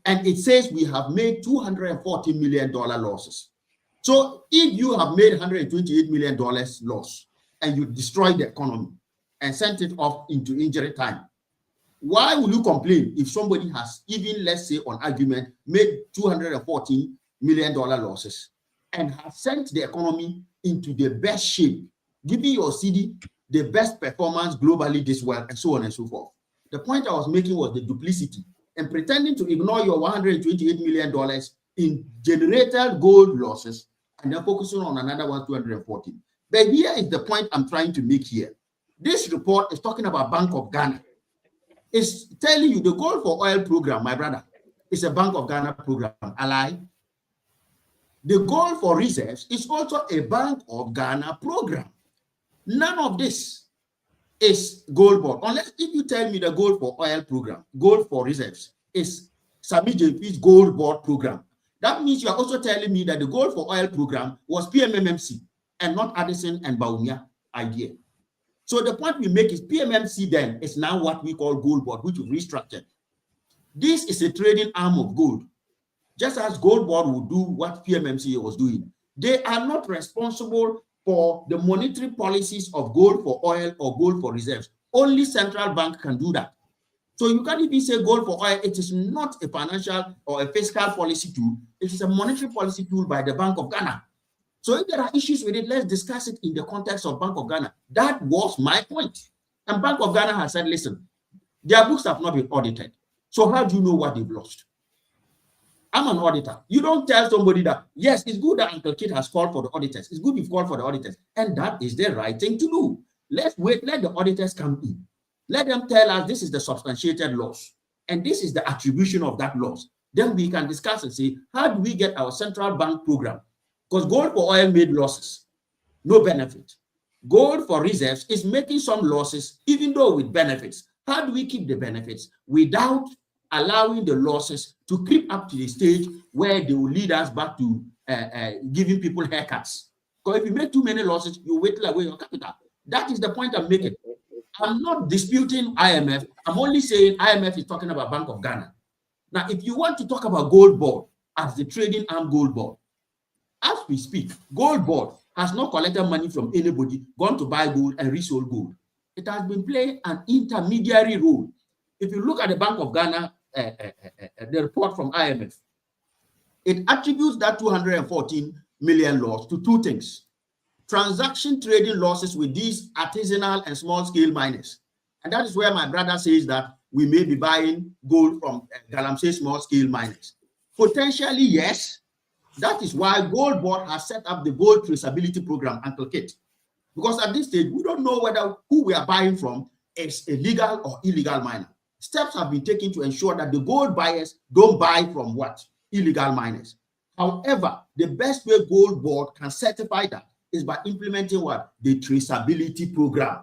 And it says we have made $240 million losses. So if you have made $128 million loss and you destroy the economy and sent it off into injury time, why will you complain if somebody has, even let's say on argument, made $214 million losses and has sent the economy into the best shape, giving your city the best performance globally this well, and so on and so forth? The point I was making was the duplicity and pretending to ignore your $128 million in generated gold losses and then focusing on another one, 214. But here is the point I'm trying to make here. This report is talking about Bank of Ghana. It's telling you the gold for oil program, my brother, is a Bank of Ghana program. A lie. The gold for reserves is also a Bank of Ghana program. None of this is Gold Board. Unless if you tell me the gold for oil program, gold for reserves, is Sami JP's Gold Board program. That means you are also telling me that the gold for oil program was PMMC and not Addison and Baumia idea. So the point we make is PMMC then is now what we call Gold Board, which we restructured. This is a trading arm of gold. Just as Gold Board would do what PMMC was doing. They are not responsible for the monetary policies of gold for oil or gold for reserves. Only central bank can do that. So you can't even say gold for oil. It is not a financial or a fiscal policy tool. It is a monetary policy tool by the Bank of Ghana. So if there are issues with it, let's discuss it in the context of Bank of Ghana. That was my point. And Bank of Ghana has said, listen, their books have not been audited. So how do you know what they've lost? I'm an auditor. You don't tell somebody that, yes, it's good that Uncle Kid has called for the auditors. It's good you've called for the auditors. And that is the right thing to do. Let's wait, let the auditors come in. Let them tell us this is the substantiated loss. And this is the attribution of that loss. Then we can discuss and say, how do we get our central bank program? Because gold for oil made losses, no benefit. Gold for reserves is making some losses, even though with benefits. How do we keep the benefits without allowing the losses to creep up to the stage where they will lead us back to giving people haircuts? Because if you make too many losses, you whittle away your capital. That is the point I'm making. I'm not disputing IMF. I'm only saying IMF is talking about Bank of Ghana. Now, if you want to talk about Gold Board as the trading arm Gold Board, as we speak, Gold Board has not collected money from anybody, gone to buy gold and resold gold. It has been playing an intermediary role. If you look at the Bank of Ghana, the report from IMF, it attributes that 214 million loss to two things. Transaction trading losses with these artisanal and small-scale miners. And that is where my brother says that we may be buying gold from Galamsey small-scale miners. Potentially, yes. That is why Gold Board has set up the gold traceability program, Uncle Kit. Because at this stage, we don't know whether who we are buying from is a legal or illegal miner. Steps have been taken to ensure that the gold buyers don't buy from what? Illegal miners. However, the best way Gold Board can certify that is by implementing what? The traceability program.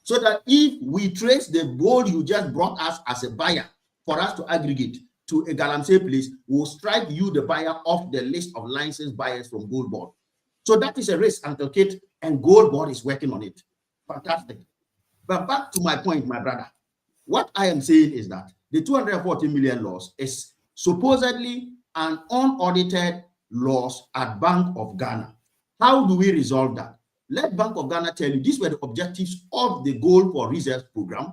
So that if we trace the gold you just brought us as a buyer for us to aggregate to a Galamsey place, we'll strike you, the buyer, off the list of licensed buyers from Gold Board. So that is a risk, Uncle Kate, and Gold Board is working on it. Fantastic. But back to my point, my brother. What I am saying is that the 240 million loss is supposedly an unaudited loss at Bank of Ghana. How do we resolve that? Let Bank of Ghana tell you these were the objectives of the Gold for Reserves program.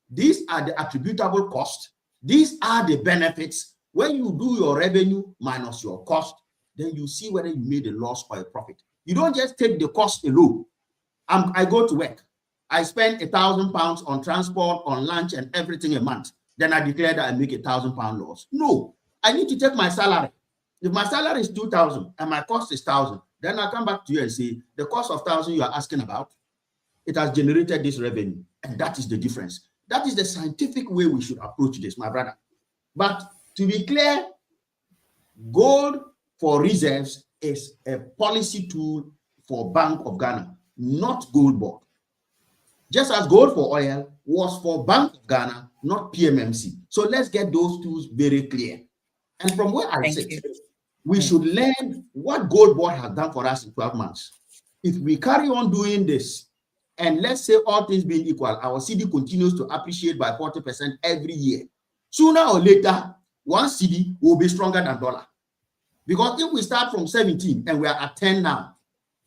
These are the attributable costs. These are the benefits. When you do your revenue minus your cost, then you see whether you made a loss or a profit. You don't just take the cost alone. I go to work. I spend £1,000 on transport, on lunch, and everything a month. Then I declare that I make £1,000 loss. No, I need to take my salary. If my salary is 2,000 and my cost is 1,000, then I come back to you and say, the cost of 1,000 you are asking about, it has generated this revenue. And that is the difference. That is the scientific way we should approach this, my brother. But to be clear, Gold for Reserves is a policy tool for Bank of Ghana, not Gold Board. Just as Gold for Oil was for Bank of Ghana, not PMMC. So let's get those tools very clear. And from where I sit, we should learn what Gold Board has done for us in 12 months. If we carry on doing this, and let's say all things being equal, our CD continues to appreciate by 40% every year, sooner or later, one CD will be stronger than dollar. Because if we start from 17 and we are at 10 now,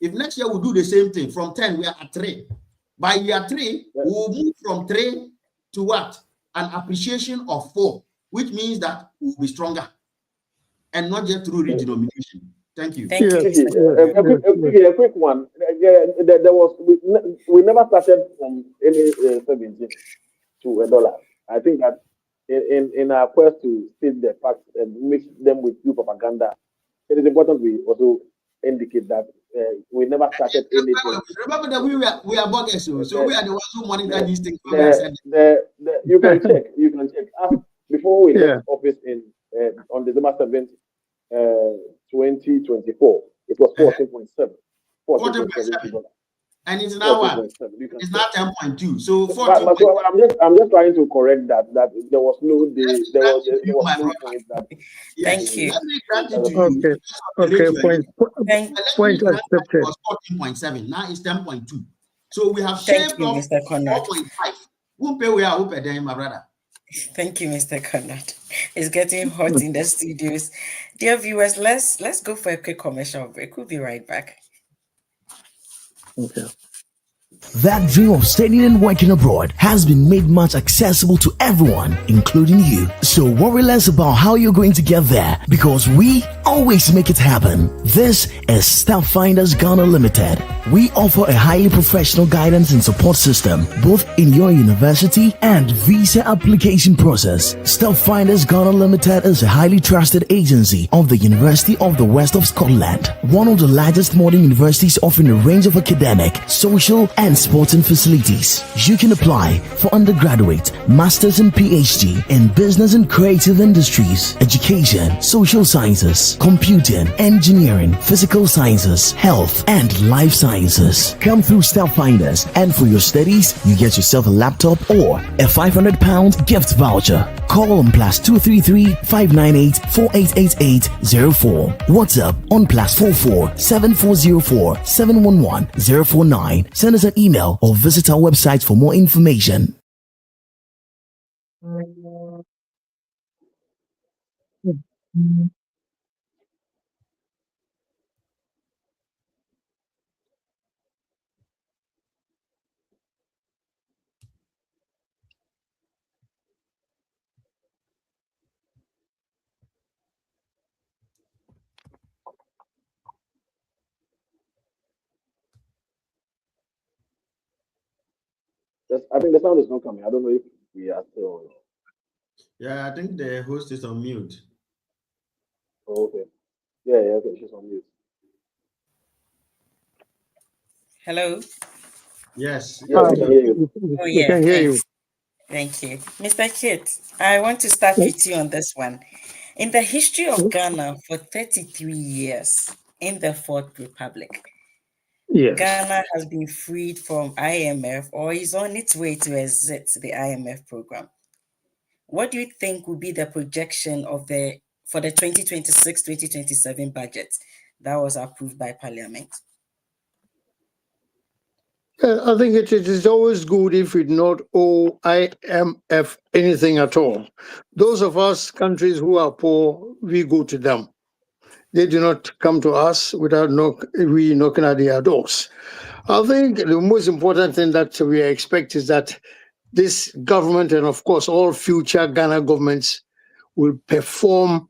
if next year we do the same thing, from 10 we are at 3. By year 3, we will move from 3 to what? An appreciation of 4, which means that we will be stronger. And not just through redenomination. Thank you. Thank you. A quick one. There was we never started from any 17 to $1. I think that in our quest to state the facts and mix them with new propaganda, it is important we also indicate that we never started anything. Remember that we are buggers, so we are the ones who monitor these things. You can check. You can check. Before we left office on December 7th, 2024, it was 14.7. 14.7. And it's now what? It's now 10.2. So I'm just trying to correct that there was no there was no point that. Thank you. Point accepted. Was 14.7. Now it's 10.2. So we have shaved off 4.5. Who pay we are who pay them, my brother? Thank you, Mr. Conrad. It's getting hot in the studios. Dear viewers, let's go for a quick commercial break. We'll be right back. Okay. That dream of studying and working abroad has been made much accessible to everyone, including you. So worry less about how you're going to get there, because we always make it happen. This is Staffinders Ghana Limited. We offer a highly professional guidance and support system, both in your university and visa application process. Staffinders Ghana Limited is a highly trusted agency of the University of the West of Scotland, one of the largest modern universities offering a range of academic, social, and sporting facilities. You can apply for undergraduate, master's and PhD in business and creative industries, education, social sciences, computing, engineering, physical sciences, health, and life sciences. Come through Staffinders, and for your studies, you get yourself a laptop or a £500 gift voucher. Call on +233 598 4888 04. WhatsApp on +44 7404 711 049. Send us an email or visit our website for more information. I think the sound is not coming. I don't know if we are still. Yeah, I think the host is on mute. Oh, okay. Yeah, okay. She's on mute. Hello. Yes. Yeah, we can hear you. Oh, yeah. Can hear you. Thank you. Mr. Kit, I want to start with you on this one. In the history of Ghana for 33 years, in the Fourth Republic, Yes. Ghana has been freed from IMF or is on its way to exit the IMF program. What do you think will be the projection for the 2026-2027 budget that was approved by Parliament? I think it is always good if we do not owe IMF anything at all. Those of us countries who are poor, we go to them. They do not come to us without we knocking at their doors. I think the most important thing that we expect is that this government and, of course, all future Ghana governments will perform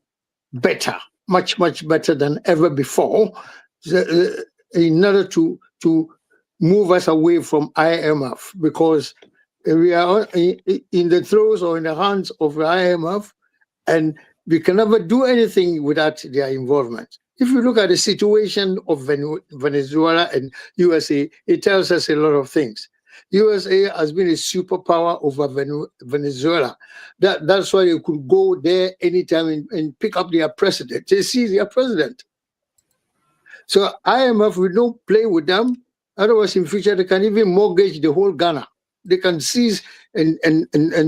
better, much, much better than ever before, in order to move us away from IMF, because we are in the throes or in the hands of the IMF, and we can never do anything without their involvement. If you look at the situation of Venezuela and USA, it tells us a lot of things. USA has been a superpower over Venezuela. That's why they could go there anytime and pick up their president. They see their president. So IMF will not play with them. Otherwise, in future, they can even mortgage the whole Ghana. They can seize and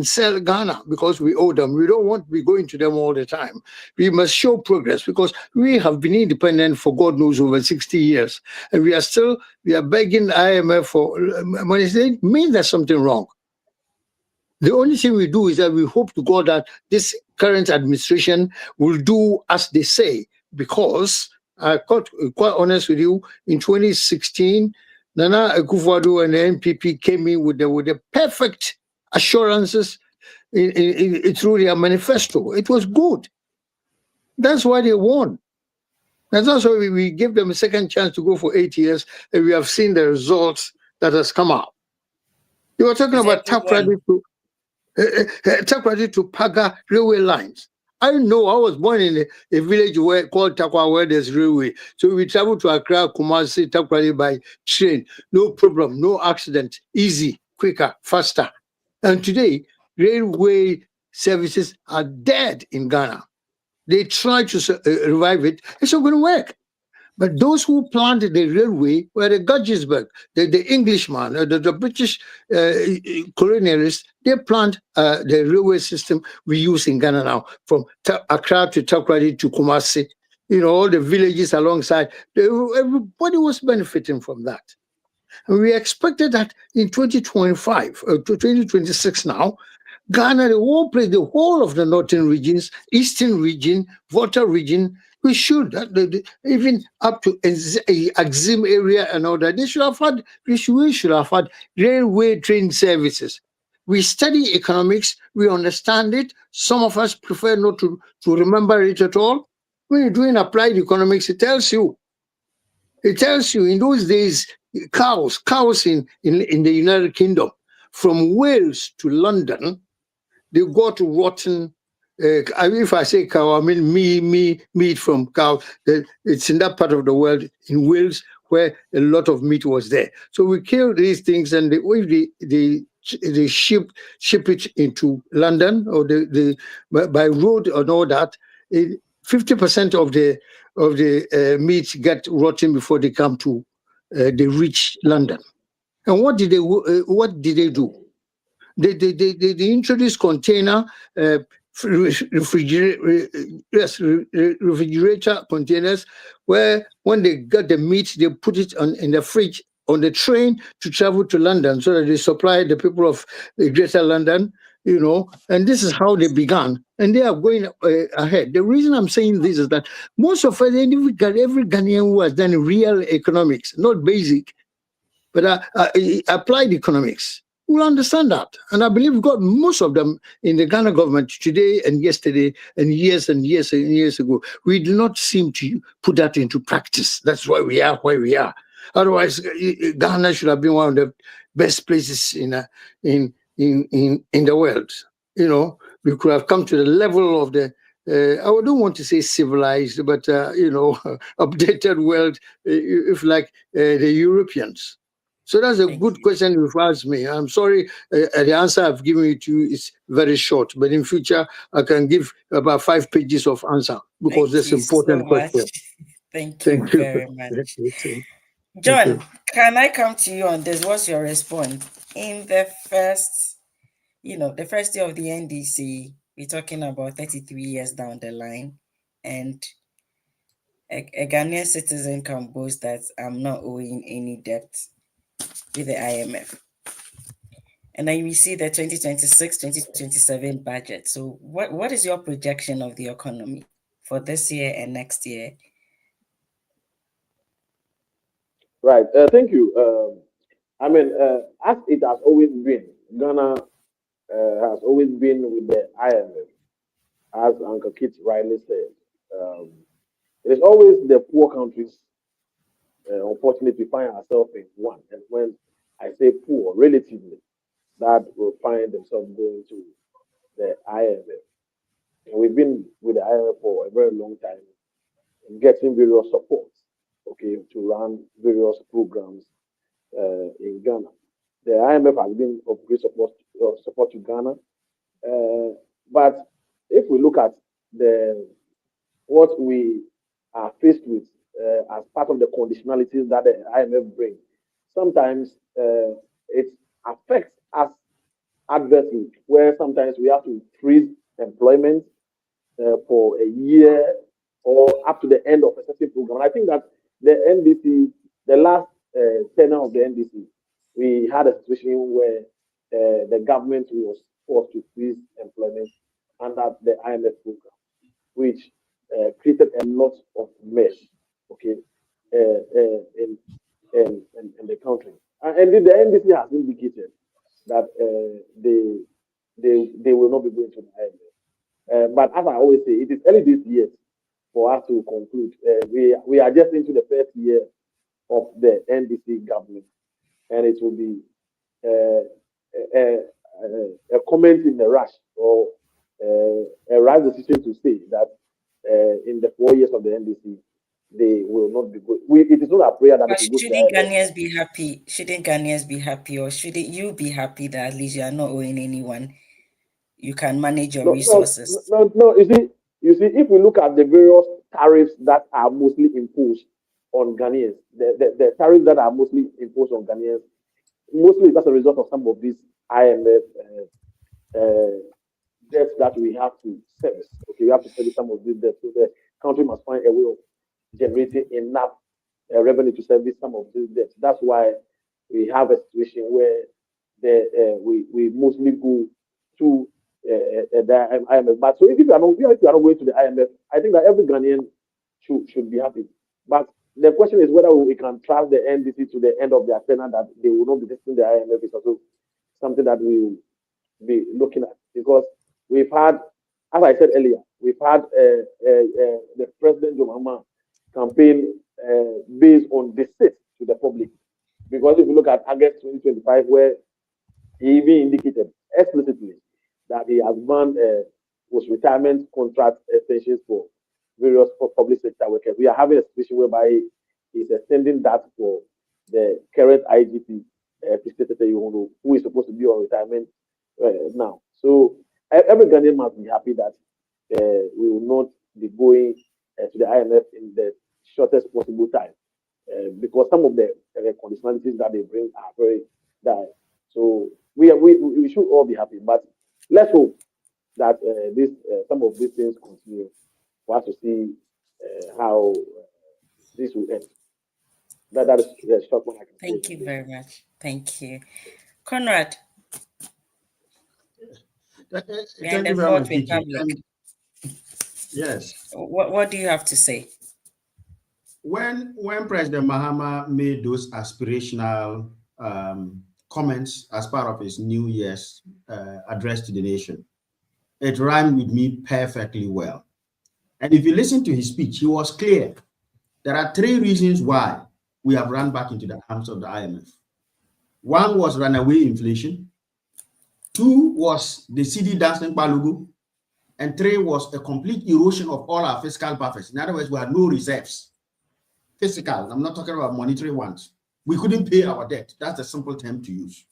sell Ghana because we owe them. We don't want to be going to them all the time. We must show progress because we have been independent for God knows over 60 years. And we are begging IMF for money. It means there's something wrong. The only thing we do is that we hope to God that this current administration will do as they say, because I got quite honest with you, in 2016, Nana Akufo-Addo and the NPP came in with the perfect assurances through their manifesto. It was good. That's why they won. And that's why we gave them a second chance to go for 8 years, and we have seen the results that has come out. You were talking about tap credit to Paga railway lines. I know I was born in a village called Takwa where there's railway. So we travel to Accra, Kumasi, Takrady by train. No problem, no accident, easy, quicker, faster. And today, railway services are dead in Ghana. They try to revive it. It's not going to work. But those who planted the railway were the Gudgisberg, the Englishman, the British colonialists. They plant the railway system we use in Ghana now, from Accra to Takrady to Kumasi. You know, all the villages alongside. Everybody was benefiting from that. And we expected that in 2025 to 2026 now, Ghana, the whole place, the whole of the northern regions, eastern region, Volta region, we should, even up to Axim area and all that, we should have had railway train services. We study economics, we understand it. Some of us prefer not to remember it at all. When you're doing applied economics, it tells you in those days, cows in the United Kingdom, from Wales to London, they got rotten. If I say cow, I mean meat from cow. It's in that part of the world, in Wales, where a lot of meat was there. So we kill these things, and they ship it into London or by road and all that. 50% of the meat get rotten before they come to they reach London. And what did they do? They introduced container refrigerator containers, where when they got the meat, they put it in the fridge on the train to travel to London, so that they supply the people of the Greater London, you know. And this is how they began, and they are going ahead. The reason I'm saying this is that most of every Ghanaian who has done real economics, not basic, but applied economics, will understand that. And I believe we've got most of them in the Ghana government today and yesterday and years ago. We do not seem to put that into practice. That's why we are where we are. Otherwise, Ghana should have been one of the best places in the world. You know, we could have come to the level of the I don't want to say civilized, but updated world, if like the Europeans. So that's a good question you've asked me. I'm sorry, the answer I've given you to you is very short, but in future I can give about 5 pages of answer because Thank that's you so important much. question. Thank you Thank you. very much. Thank you. John, can I come to you on this? What's your response? In the first, the first year of the NDC, we're talking about 33 years down the line, and a Ghanaian citizen can boast that I'm not owing any debt with the IMF. And then we see the 2026-2027 budget. So what is your projection of the economy for this year and next year? Right. Thank you. As it has always been, Ghana has always been with the IMF, as Uncle Kit rightly said. It is always the poor countries, unfortunately, we find ourselves in one. And when I say poor, relatively, that will find themselves going to the IMF. And we've been with the IMF for a very long time, getting various supports, okay, to run various programs in Ghana. The IMF has been of great support to Ghana. But if we look at what we are faced with as part of the conditionalities that the IMF brings, sometimes it affects us adversely, where sometimes we have to freeze employment for a year or up to the end of a certain program. And I think that the NDC, the last tenure of the NDC, we had a situation where the government was forced to freeze employment under the IMF program, which created a lot of mess, okay, in the country. And the NDC has indicated that they will not be going to the IMF. But as I always say, it is early this year for us to conclude. We are just into the first year of the NDC government, and it will be a comment in a rush or a rash decision to say that in the 4 years of the NDC, they will not be good. It is not a prayer that But they will go to the shouldn't IMF. Ghanaians be happy? Shouldn't Ghanaians be happy, or shouldn't you be happy that at least you are not owing anyone? You can manage your resources. No. You see, if we look at the various tariffs that are mostly imposed on Ghanaians, the tariffs that are mostly imposed on Ghanaians, mostly as a result of some of these IMF debts that we have to service. Okay, we have to service some of these debts. So the country must find a way of generating enough revenue to service some of these debts. That's why we have a situation where we mostly go to the IMF. But so if you are not going to the IMF, I think that every Ghanaian should be happy. But the question is whether we can trust the NDC to the end of their tenure that they will not be visiting the IMF. Is also something that we will be looking at, because we've had, as I said earlier, we've had the President John campaign based on deceit to the public. Because if you look at August 2025, where he even indicated explicitly that he has banned post-retirement contract extensions for various public sector workers. We are having a situation whereby he's extending that for the current IGP, who is supposed to be on retirement now. So every Ghanaian must be happy that we will not be going to the IMF in the shortest possible time, because some of the conditionalities that they bring are very dire. So we should all be happy, but let's hope that some of these things continue for us to see how this will end. That is the short one I can say. Thank you very much. Thank you. Conrad. Thank you very much, Kikie. Yes. What do you have to say? When President Mahama made those aspirational comments as part of his New Year's address to the nation, it rhymed with me perfectly well. And if you listen to his speech, he was clear. There are 3 reasons why we have run back into the arms of the IMF. 1 was runaway inflation. 2 was the CD dancing Balugu. And 3 was a complete erosion of all our fiscal buffers. In other words, we had no reserves. Fiscal, I'm not talking about monetary ones. We couldn't pay our debt. That's a simple term to use.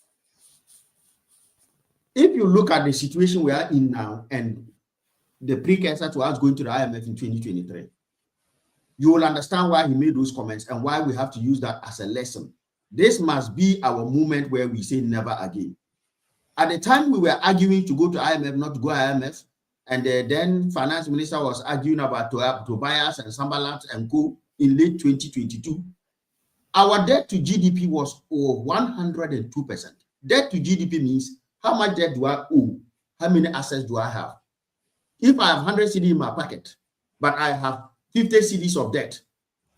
If you look at the situation we are in now and the precursor to us going to the IMF in 2023, you will understand why he made those comments and why we have to use that as a lesson. This must be our moment where we say never again. At the time we were arguing to go to IMF, not to go to IMF, and the then finance minister was arguing about Tobias and Sambalat and co in late 2022, our debt to GDP was 102%. Debt to GDP means how much debt do I owe? How many assets do I have? If I have 100 CD in my pocket, but I have 50 CDs of debt,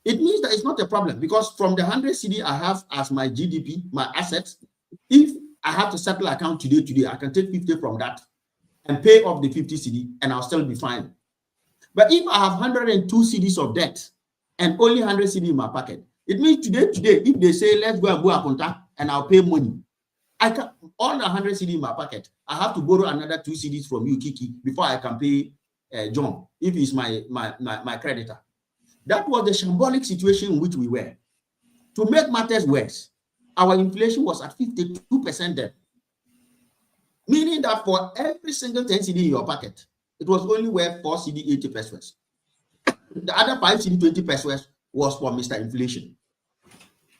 it means that it's not a problem, because from the 100 CD I have as my GDP, my assets, if I have to settle account today, I can take 50 from that and pay off the 50 CD and I'll still be fine. But if I have 102 CDs of debt and only 100 CD in my pocket, it means today, if they say, let's go and go a contact and I'll pay money, I can, all the 100 CD in my pocket, I have to borrow another 2 CDs from you, Kikie, before I can pay John, if he's my creditor. That was the shambolic situation in which we were. To make matters worse, our inflation was at 52% then. Meaning that for every single 10 CD in your pocket, it was only worth 4 CD 80 pesos. The other 5 CD 20 pesos was for Mr. Inflation.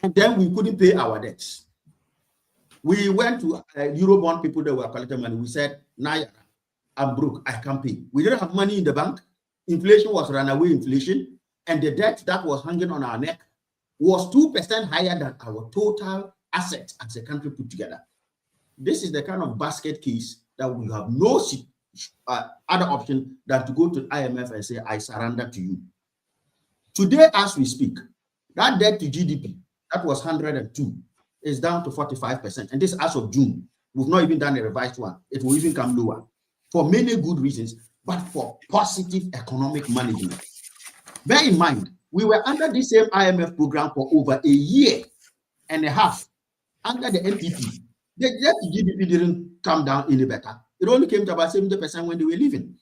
And then we couldn't pay our debts. We went to Eurobond people that were collecting money. We said, Naya, I'm broke, I can't pay. We didn't have money in the bank. Inflation was runaway inflation. And the debt that was hanging on our neck was 2% higher than our total assets as a country put together. This is the kind of basket case that we have no other option than to go to IMF and say, I surrender to you. Today, as we speak, that debt to GDP, that was 102, is down to 45%. And this as of June. We've not even done a revised one. It will even come lower for many good reasons, but for positive economic management. Bear in mind, we were under the same IMF program for over a year and a half under the NPP. The debt to GDP didn't come down any better. It only came to about 70% when they were leaving.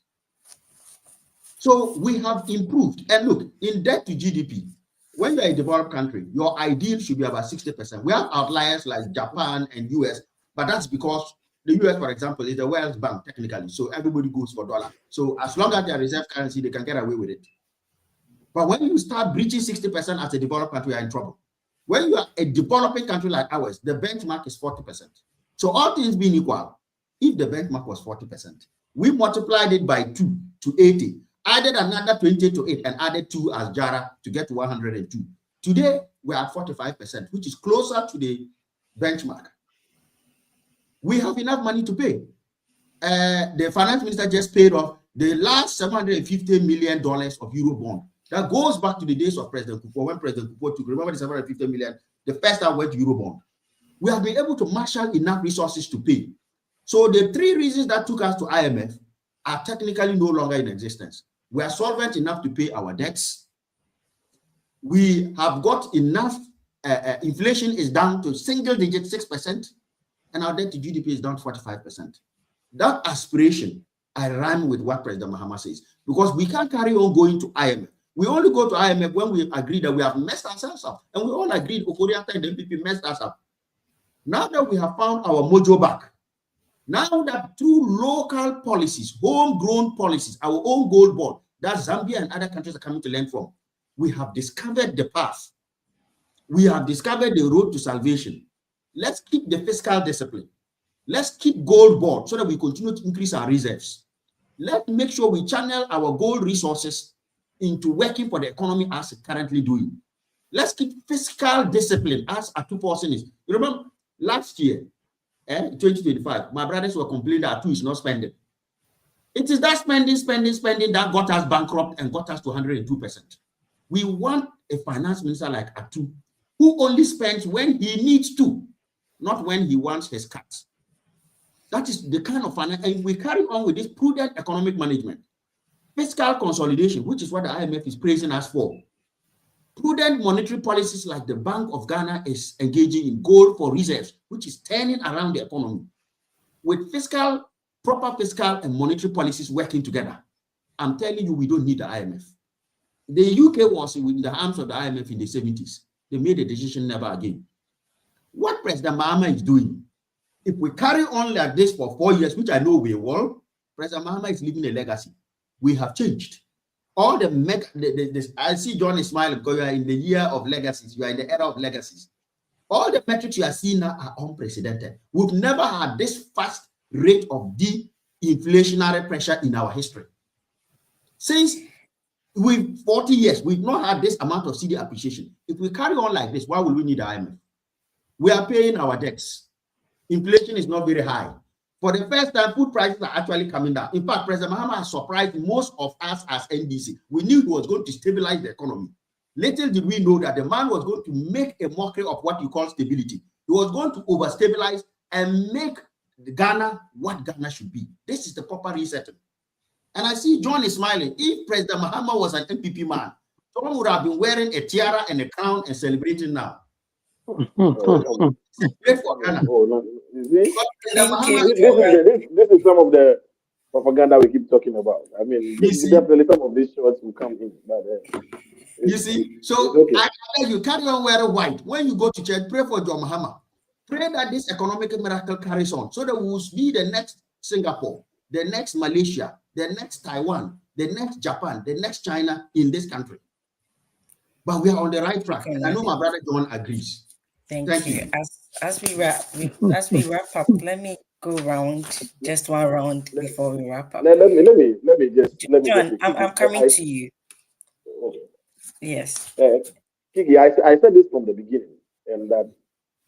So we have improved. And look, in debt to GDP, when you're a developed country, your ideal should be about 60%. We have outliers like Japan and US, but that's because the US, for example, is the world's bank technically. So everybody goes for dollar. So as long as they are reserve currency, they can get away with it. But when you start breaching 60% as a developed country, you are in trouble. When you are a developing country like ours, the benchmark is 40%. So all things being equal, if the benchmark was 40%, we multiplied it by 2 to 80, added another 20 to 8, and added 2 as Jara to get to 102. Today, we're at 45%, which is closer to the benchmark. We have enough money to pay. The finance minister just paid off the last $750 million of Eurobond. That goes back to the days of President Kufuor, when President Kufuor took, remember the $750 million, the first time went to Eurobond. We have been able to marshal enough resources to pay. So the 3 reasons that took us to IMF are technically no longer in existence. We are solvent enough to pay our debts. We have got enough, inflation is down to single digit 6%, and our debt to GDP is down to 45%. That aspiration, I run with what President Mahama says, because we can't carry on going to IMF. We only go to IMF when we agree that we have messed ourselves up. And we all agreed Okoriata and the MPP messed us up. Now that we have found our mojo back, now that through local policies, homegrown policies, our own gold bond, that Zambia and other countries are coming to learn from, we have discovered the path. We have discovered the road to salvation. Let's keep the fiscal discipline. Let's keep gold bond so that we continue to increase our reserves. Let's make sure we channel our gold resources into working for the economy as it's currently doing. Let's keep fiscal discipline as Atupo is. You remember last year, 2025, my brothers were complaining that Atu is not spending. It is that spending that got us bankrupt and got us to 102%. We want a finance minister like Atu who only spends when he needs to, not when he wants his cuts. That is the kind of finance, and we carry on with this prudent economic management. Fiscal consolidation, which is what the IMF is praising us for. Prudent monetary policies like the Bank of Ghana is engaging in gold for reserves, which is turning around the economy. With proper fiscal and monetary policies working together, I'm telling you, we don't need the IMF. The UK was in the arms of the IMF in the 70s. They made a decision never again. what President Mahama is doing, if we carry on like this for 4 years, which I know we will, President Mahama is leaving a legacy. We have changed. All I see John is smiling because you are in the year of legacies. You are in the era of legacies. All the metrics you are seeing now are unprecedented. We've never had this fast rate of de-inflationary pressure in our history. Since 40 years, we've not had this amount of CD appreciation. If we carry on like this, why will we need IMF? We are paying our debts. Inflation is not very high. For the first time, food prices are actually coming down. In fact, President Mahama has surprised most of us as NDC. We knew he was going to stabilize the economy. Little did we know that the man was going to make a mockery of what you call stability. He was going to overstabilize and make Ghana what Ghana should be. This is the proper resetting. And I see John is smiling. If President Mahama was an MPP man, John would have been wearing a tiara and a crown and celebrating now. Great for Ghana. This is some of the propaganda we keep talking about. I mean, definitely some of these shots will come in. But, you see, so okay. I tell you, carry on wearing white. When you go to church, pray for John Mahama. Pray that this economic miracle carries on, so that we will be the next Singapore, the next Malaysia, the next Taiwan, the next Japan, the next China in this country. But we are on the right track. And I know my brother John agrees. Thank you. As we wrap up, let me go around just one round before we wrap up. Let me John, I'm coming to you. Okay. Yes. Kikie, I said this from the beginning, and that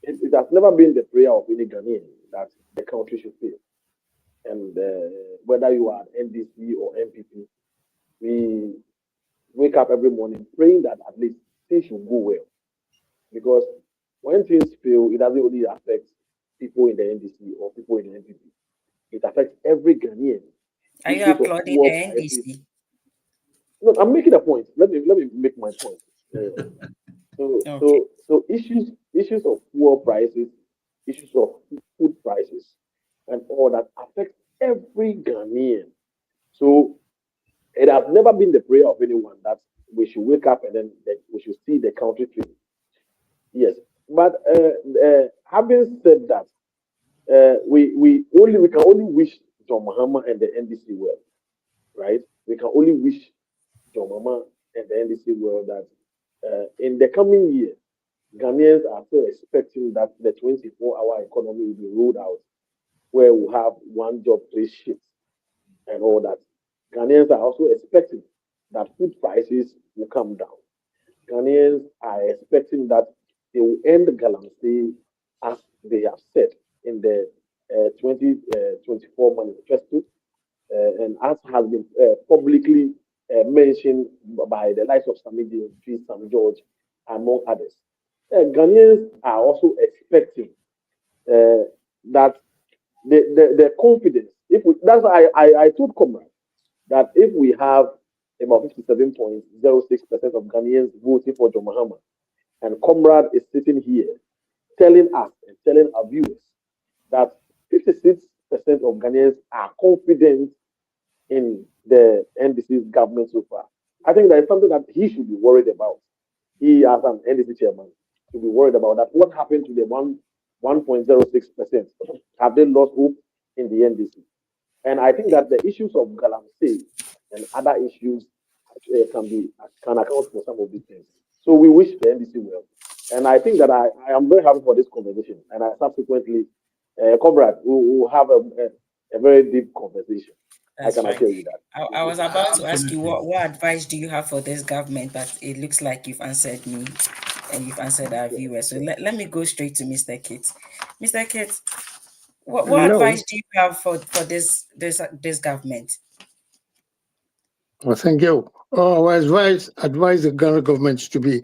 it has never been the prayer of any Ghanaian that the country should fail. And whether you are NDC or MPP, we wake up every morning praying that at least things should go well. Because when things fail, it doesn't only affect people in the NDC or people in the MPP. It affects every Ghanaian. Are you applauding the NDC? No, I'm making a point. Let me make my point. So issues of fuel prices, issues of food prices, and all that affects every Ghanaian. So it has never been the prayer of anyone that we should wake up and then we should see the country fail. Yes, but having said that, we can only wish John Mahama and the NDC well, right? We can only wish John Mahama and the NDC well that in the coming year, Ghanaians are still expecting that the 24-hour economy will be rolled out, where we have one job, 3 shifts, and all that. Ghanaians are also expecting that food prices will come down. Ghanaians are expecting that they will end Galamsey as they have said in the 2024 manifesto, and as has been publicly mentioned by the likes of Samidi, Sam George, among others. Ghanaians are also expecting that the confidence. That's why I told Comrade that if we have about 57.06% of Ghanaians voting for John Mahama, and Comrade is sitting here telling us and telling our viewers that 56% of Ghanaians are confident in the NDC's government so far, I think that is something that he should be worried about. He, as an NDC chairman, should be worried about that. What happened to the 1.06%? Have they lost hope in the NDC? And I think that the issues of Galamsey and other issues can account for some of these things. So we wish the NDC well. And I think that I am very happy for this conversation. And I subsequently, Comrade, we will have a very deep conversation. That's I can assure right. you that. I was about to ask you what advice do you have for this government, but it looks like you've answered me and you've answered our viewers. So let me go straight to Mr. Kit. Mr. Kit, what advice do you have for this government? Well, thank you. I advise the Ghana government to be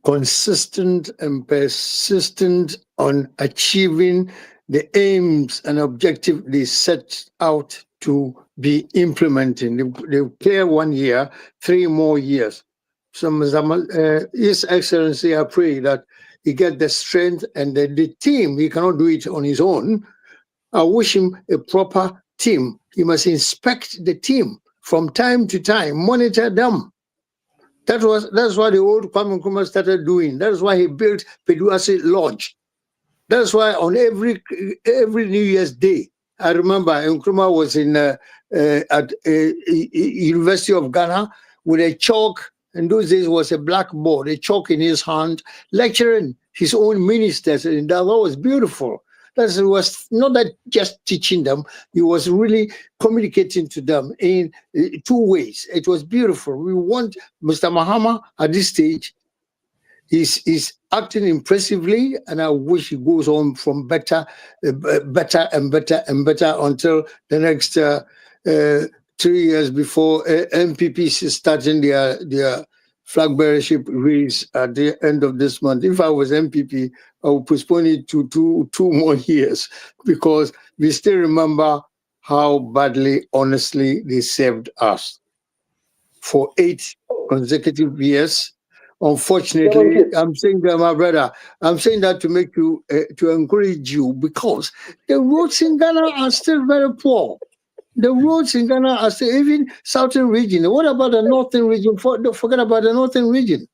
consistent and persistent on achieving the aims and objectives they set out to be implementing. They clear 1 year, 3 more years. So, His Excellency, I pray that he get the strength and the team. He cannot do it on his own. I wish him a proper team. He must inspect the team from time to time, monitor them. That's what the old Kwame Nkrumah started doing. That's why he built Peduasi Lodge. That's why on every New Year's Day, I remember Nkrumah was at University of Ghana with a chalk. In those days was a blackboard, a chalk in his hand, lecturing his own ministers, and that was beautiful. That was not that just teaching them; he was really communicating to them in two ways. It was beautiful. We want Mr. Mahama at this stage. He's acting impressively, and I wish he goes on from better and better until the next 3 years before MPP is starting their flag bearership race at the end of this month. If I was MPP, I would postpone it to two more years, because we still remember how badly, honestly, they served us for 8 consecutive years. Unfortunately, I'm saying that, my brother, I'm saying that to make you, to encourage you, because the roads in Ghana are still very poor. The roads in Ghana are still, even southern region. What about the northern region? Forget about the northern region.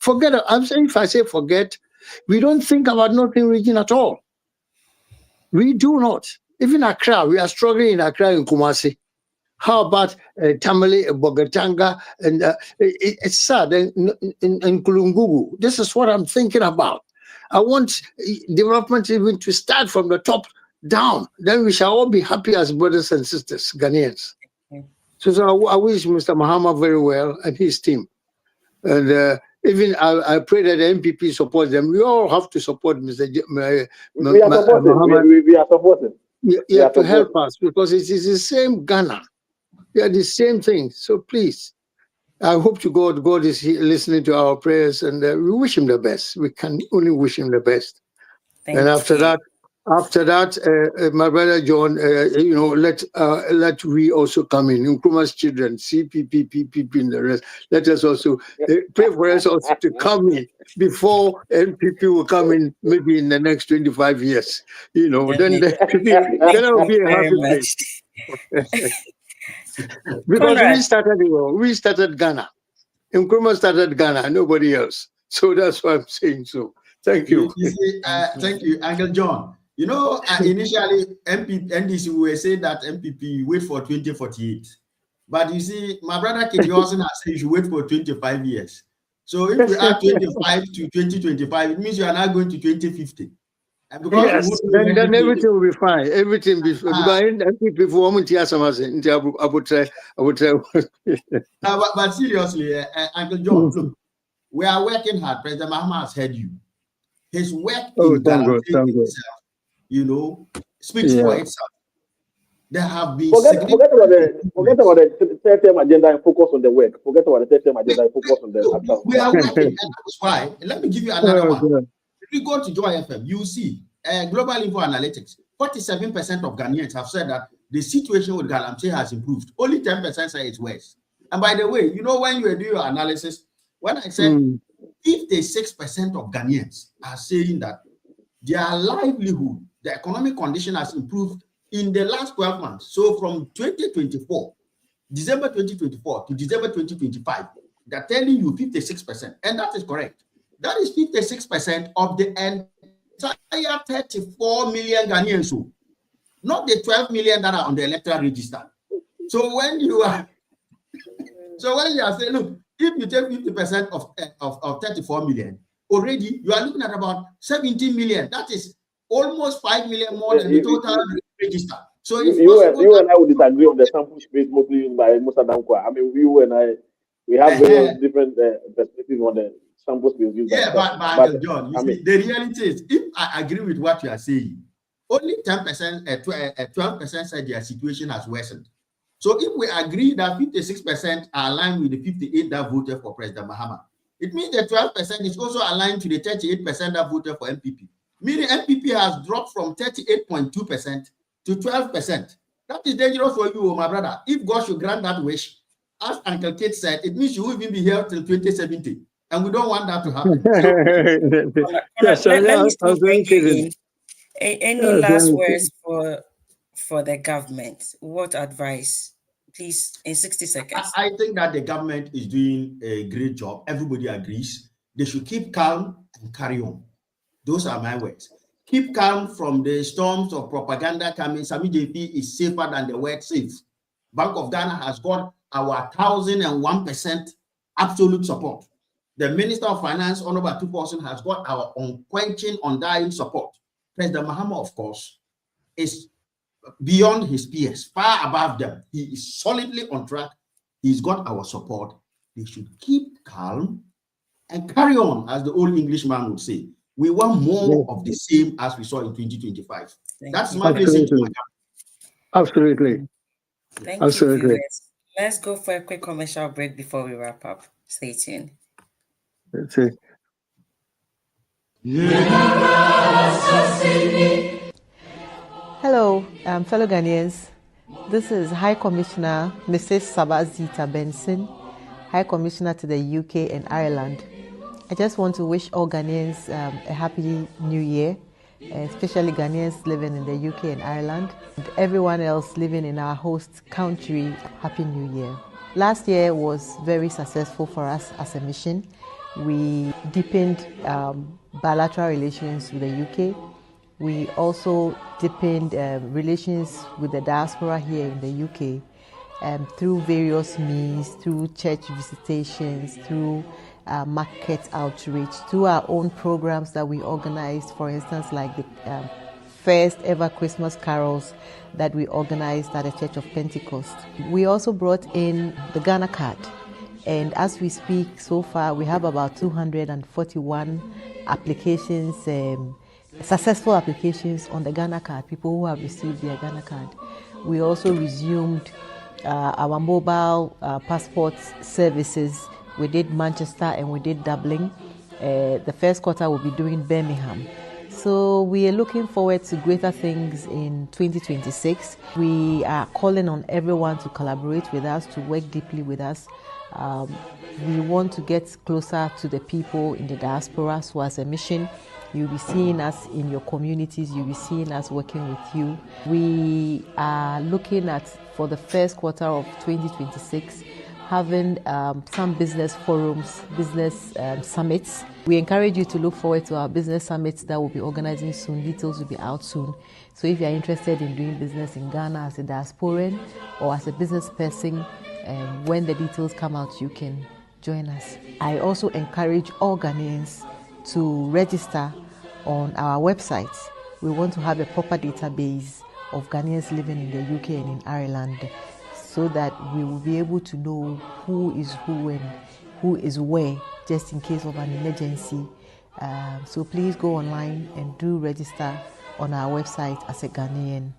I'm saying, if I say forget, we don't think about northern region at all. We do not. Even Accra, we are struggling in Accra and Kumasi. How about Tamale, Bogatanga, and it's sad, and Kulungugu? This is what I'm thinking about. I want development even to start from the top down. Then we shall all be happy as brothers and sisters, Ghanaians. So I wish Mr. Mahama very well and his team. And even I pray that the MPP supports them. We all have to support Mr. We are supporting. You have to help us, because it is the same Ghana. They are the same thing. So please, I hope to God is listening to our prayers, and we wish him the best. We can only wish him the best. And after that, my brother John, let we also come in. Nkrumah's children, CPP, PPP, and the rest. Let us also pray for us also to come in before NPP will come in, maybe in the next 25 years. Then will be a happy place. Because we started Ghana. Nkrumah started Ghana, nobody else. So that's why I'm saying so. Thank you. Thank you, Uncle John. Initially, NDC will say that MPP wait for 2048. But you see, my brother Kikie also said you should wait for 25 years. So if we add 25 to 2025, it means you are now going to 2050. Yes, then everything will be fine. Everything be fine. But seriously, Uncle John, look, we are working hard. President Mahama has heard you. His work in guaranteeing itself, speaks for itself. There have been forget about the third-term agenda and focus on the work. Forget about the third-term agenda and focus on the account. We are working, and that's why. Let me give you another one. If you go to Joy FM, you see Global Info Analytics. 47% of Ghanaians have said that the situation with Galamsey has improved. Only 10% say it's worse. And by the way, when you do your analysis, when I said 56% of Ghanaians are saying that their livelihood, the economic condition has improved in the last 12 months. So from December 2024 to December 2025, they're telling you 56%. And that is correct. That is 56% of the entire 34 million Ghanaians, not the 12 million that are on the electoral register. So when you are saying, look, if you take 50% of 34 million, already you are looking at about 17 million. That is almost 5 million more than the total register. So you and I would disagree on the sample space mostly used by Musa Dankwa. I mean, you and I, we have very different perspectives on the sample space used. But John, the reality is, if I agree with what you are saying, only 10%, 12% said their situation has worsened. So if we agree that 56% are aligned with the 58% that voted for President Mahama, it means the 12% is also aligned to the 38% that voted for MPP. Meaning MPP has dropped from 38.2% to 12%. That is dangerous for you, my brother. If God should grant that wish, as Uncle Kate said, it means you will even be here till 2070. And we don't want that to happen. Any last words for the government? What advice? Please, in 60 seconds. I think that the government is doing a great job. Everybody agrees. They should keep calm and carry on. Those are my words. keep calm from the storms of propaganda coming. Sami JP is safer than the word safe. Bank of Ghana has got our 1,001% absolute support. The Minister of Finance, Honorable Tuposon, has got our unquenching, undying support. President Mahama, of course, is beyond his peers, far above them. He is solidly on track. He's got our support. They should keep calm and carry on, as the old Englishman would say. We want more of the same as we saw in 2025. That's my message to my government. Absolutely. Thank you, viewers. Let's go for a quick commercial break before we wrap up. Stay tuned. That's it. Hello, fellow Ghanaians. This is High Commissioner Mrs. Sabazita Benson, High Commissioner to the UK and Ireland. I just want to wish all Ghanaians a happy new year, especially Ghanaians living in the UK and Ireland, and everyone else living in our host country, happy new year. Last year was very successful for us as a mission. We deepened bilateral relations with the UK. We also deepened relations with the diaspora here in the UK through various means, through church visitations, through market outreach, through our own programs that we organized, for instance, like the first ever Christmas carols that we organized at the Church of Pentecost. We also brought in the Ghana card. And as we speak, so far, we have about 241 applications, successful applications on the Ghana card, people who have received their Ghana card. We also resumed our mobile passport services. We did Manchester and we did Dublin. The first quarter we'll be doing Birmingham. So we are looking forward to greater things in 2026. We are calling on everyone to collaborate with us, to work deeply with us. We want to get closer to the people in the diaspora. So as a mission, you'll be seeing us in your communities. You'll be seeing us working with you. We are looking at, for the first quarter of 2026, having some business forums, business summits. We encourage you to look forward to our business summits that we'll be organizing soon. Details will be out soon. So if you're interested in doing business in Ghana as a diasporan or as a business person, when the details come out, you can join us. I also encourage all Ghanaians to register on our website. We want to have a proper database of Ghanaians living in the UK and in Ireland, so that we will be able to know who is who and who is where, just in case of an emergency. So please go online and do register on our website as a Ghanaian.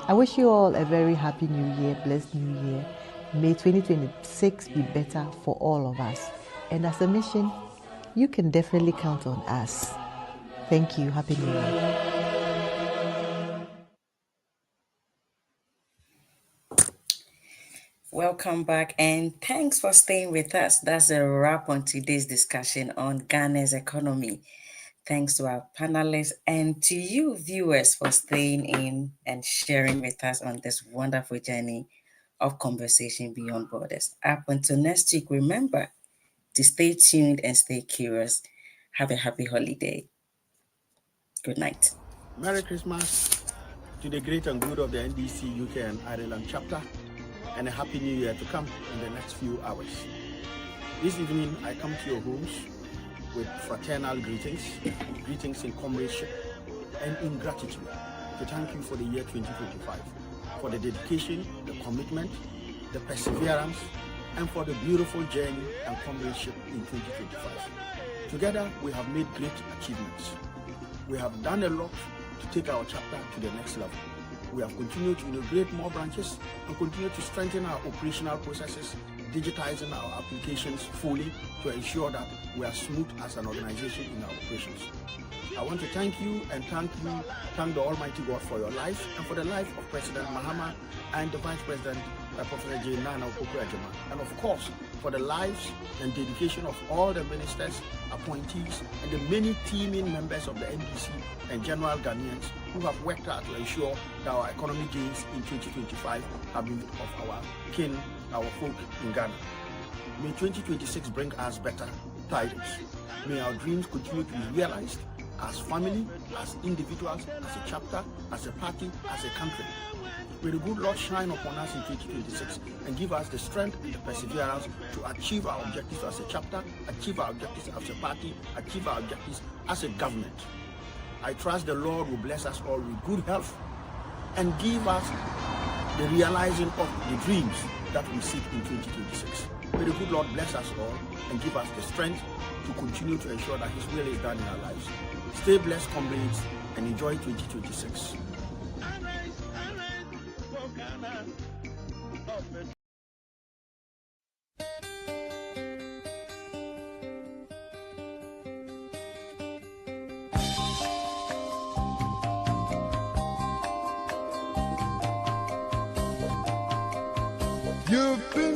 I wish you all a very happy new year, blessed new year. May 2026 be better for all of us. And as a mission, you can definitely count on us. Thank you. Happy New Year. Welcome back and thanks for staying with us. That's a wrap on today's discussion on Ghana's economy. Thanks to our panelists and to you viewers for staying in and sharing with us on this wonderful journey of conversation beyond borders. Up until next week, remember to stay tuned and stay curious. Have a happy holiday. Good night. Merry Christmas to the great and good of the NDC UK and Ireland chapter, and a happy new year to come in the next few hours. This evening, I come to your homes with fraternal greetings in comradeship and in gratitude to thank you for the year 2025, for the dedication, the commitment, the perseverance, and for the beautiful journey and comradeship in 2025. Together, we have made great achievements. We have done a lot to take our chapter to the next level. We have continued to integrate more branches and continue to strengthen our operational processes, digitizing our applications fully to ensure that we are smooth as an organization in our operations. I want to thank you and thank the Almighty God for your life and for the life of President Mahama and the Vice President, Professor J. Nana Opoku-Agyeman, and of course for the lives and dedication of all the ministers, appointees, and the many teaming members of the NDC and general Ghanaians who have worked hard to ensure that our economic gains in 2025 have been of our kin, our folk in Ghana. May 2026 bring us better tidings. May our dreams continue to be realized as family, as individuals, as a chapter, as a party, as a country. May the good Lord shine upon us in 2026 and give us the strength and the perseverance to achieve our objectives as a chapter, achieve our objectives as a party, achieve our objectives as a government. I trust the Lord will bless us all with good health and give us the realizing of the dreams that we seek in 2026. May the good Lord bless us all and give us the strength to continue to ensure that His will is done in our lives. Stay blessed, comrades, and enjoy 2026. You've been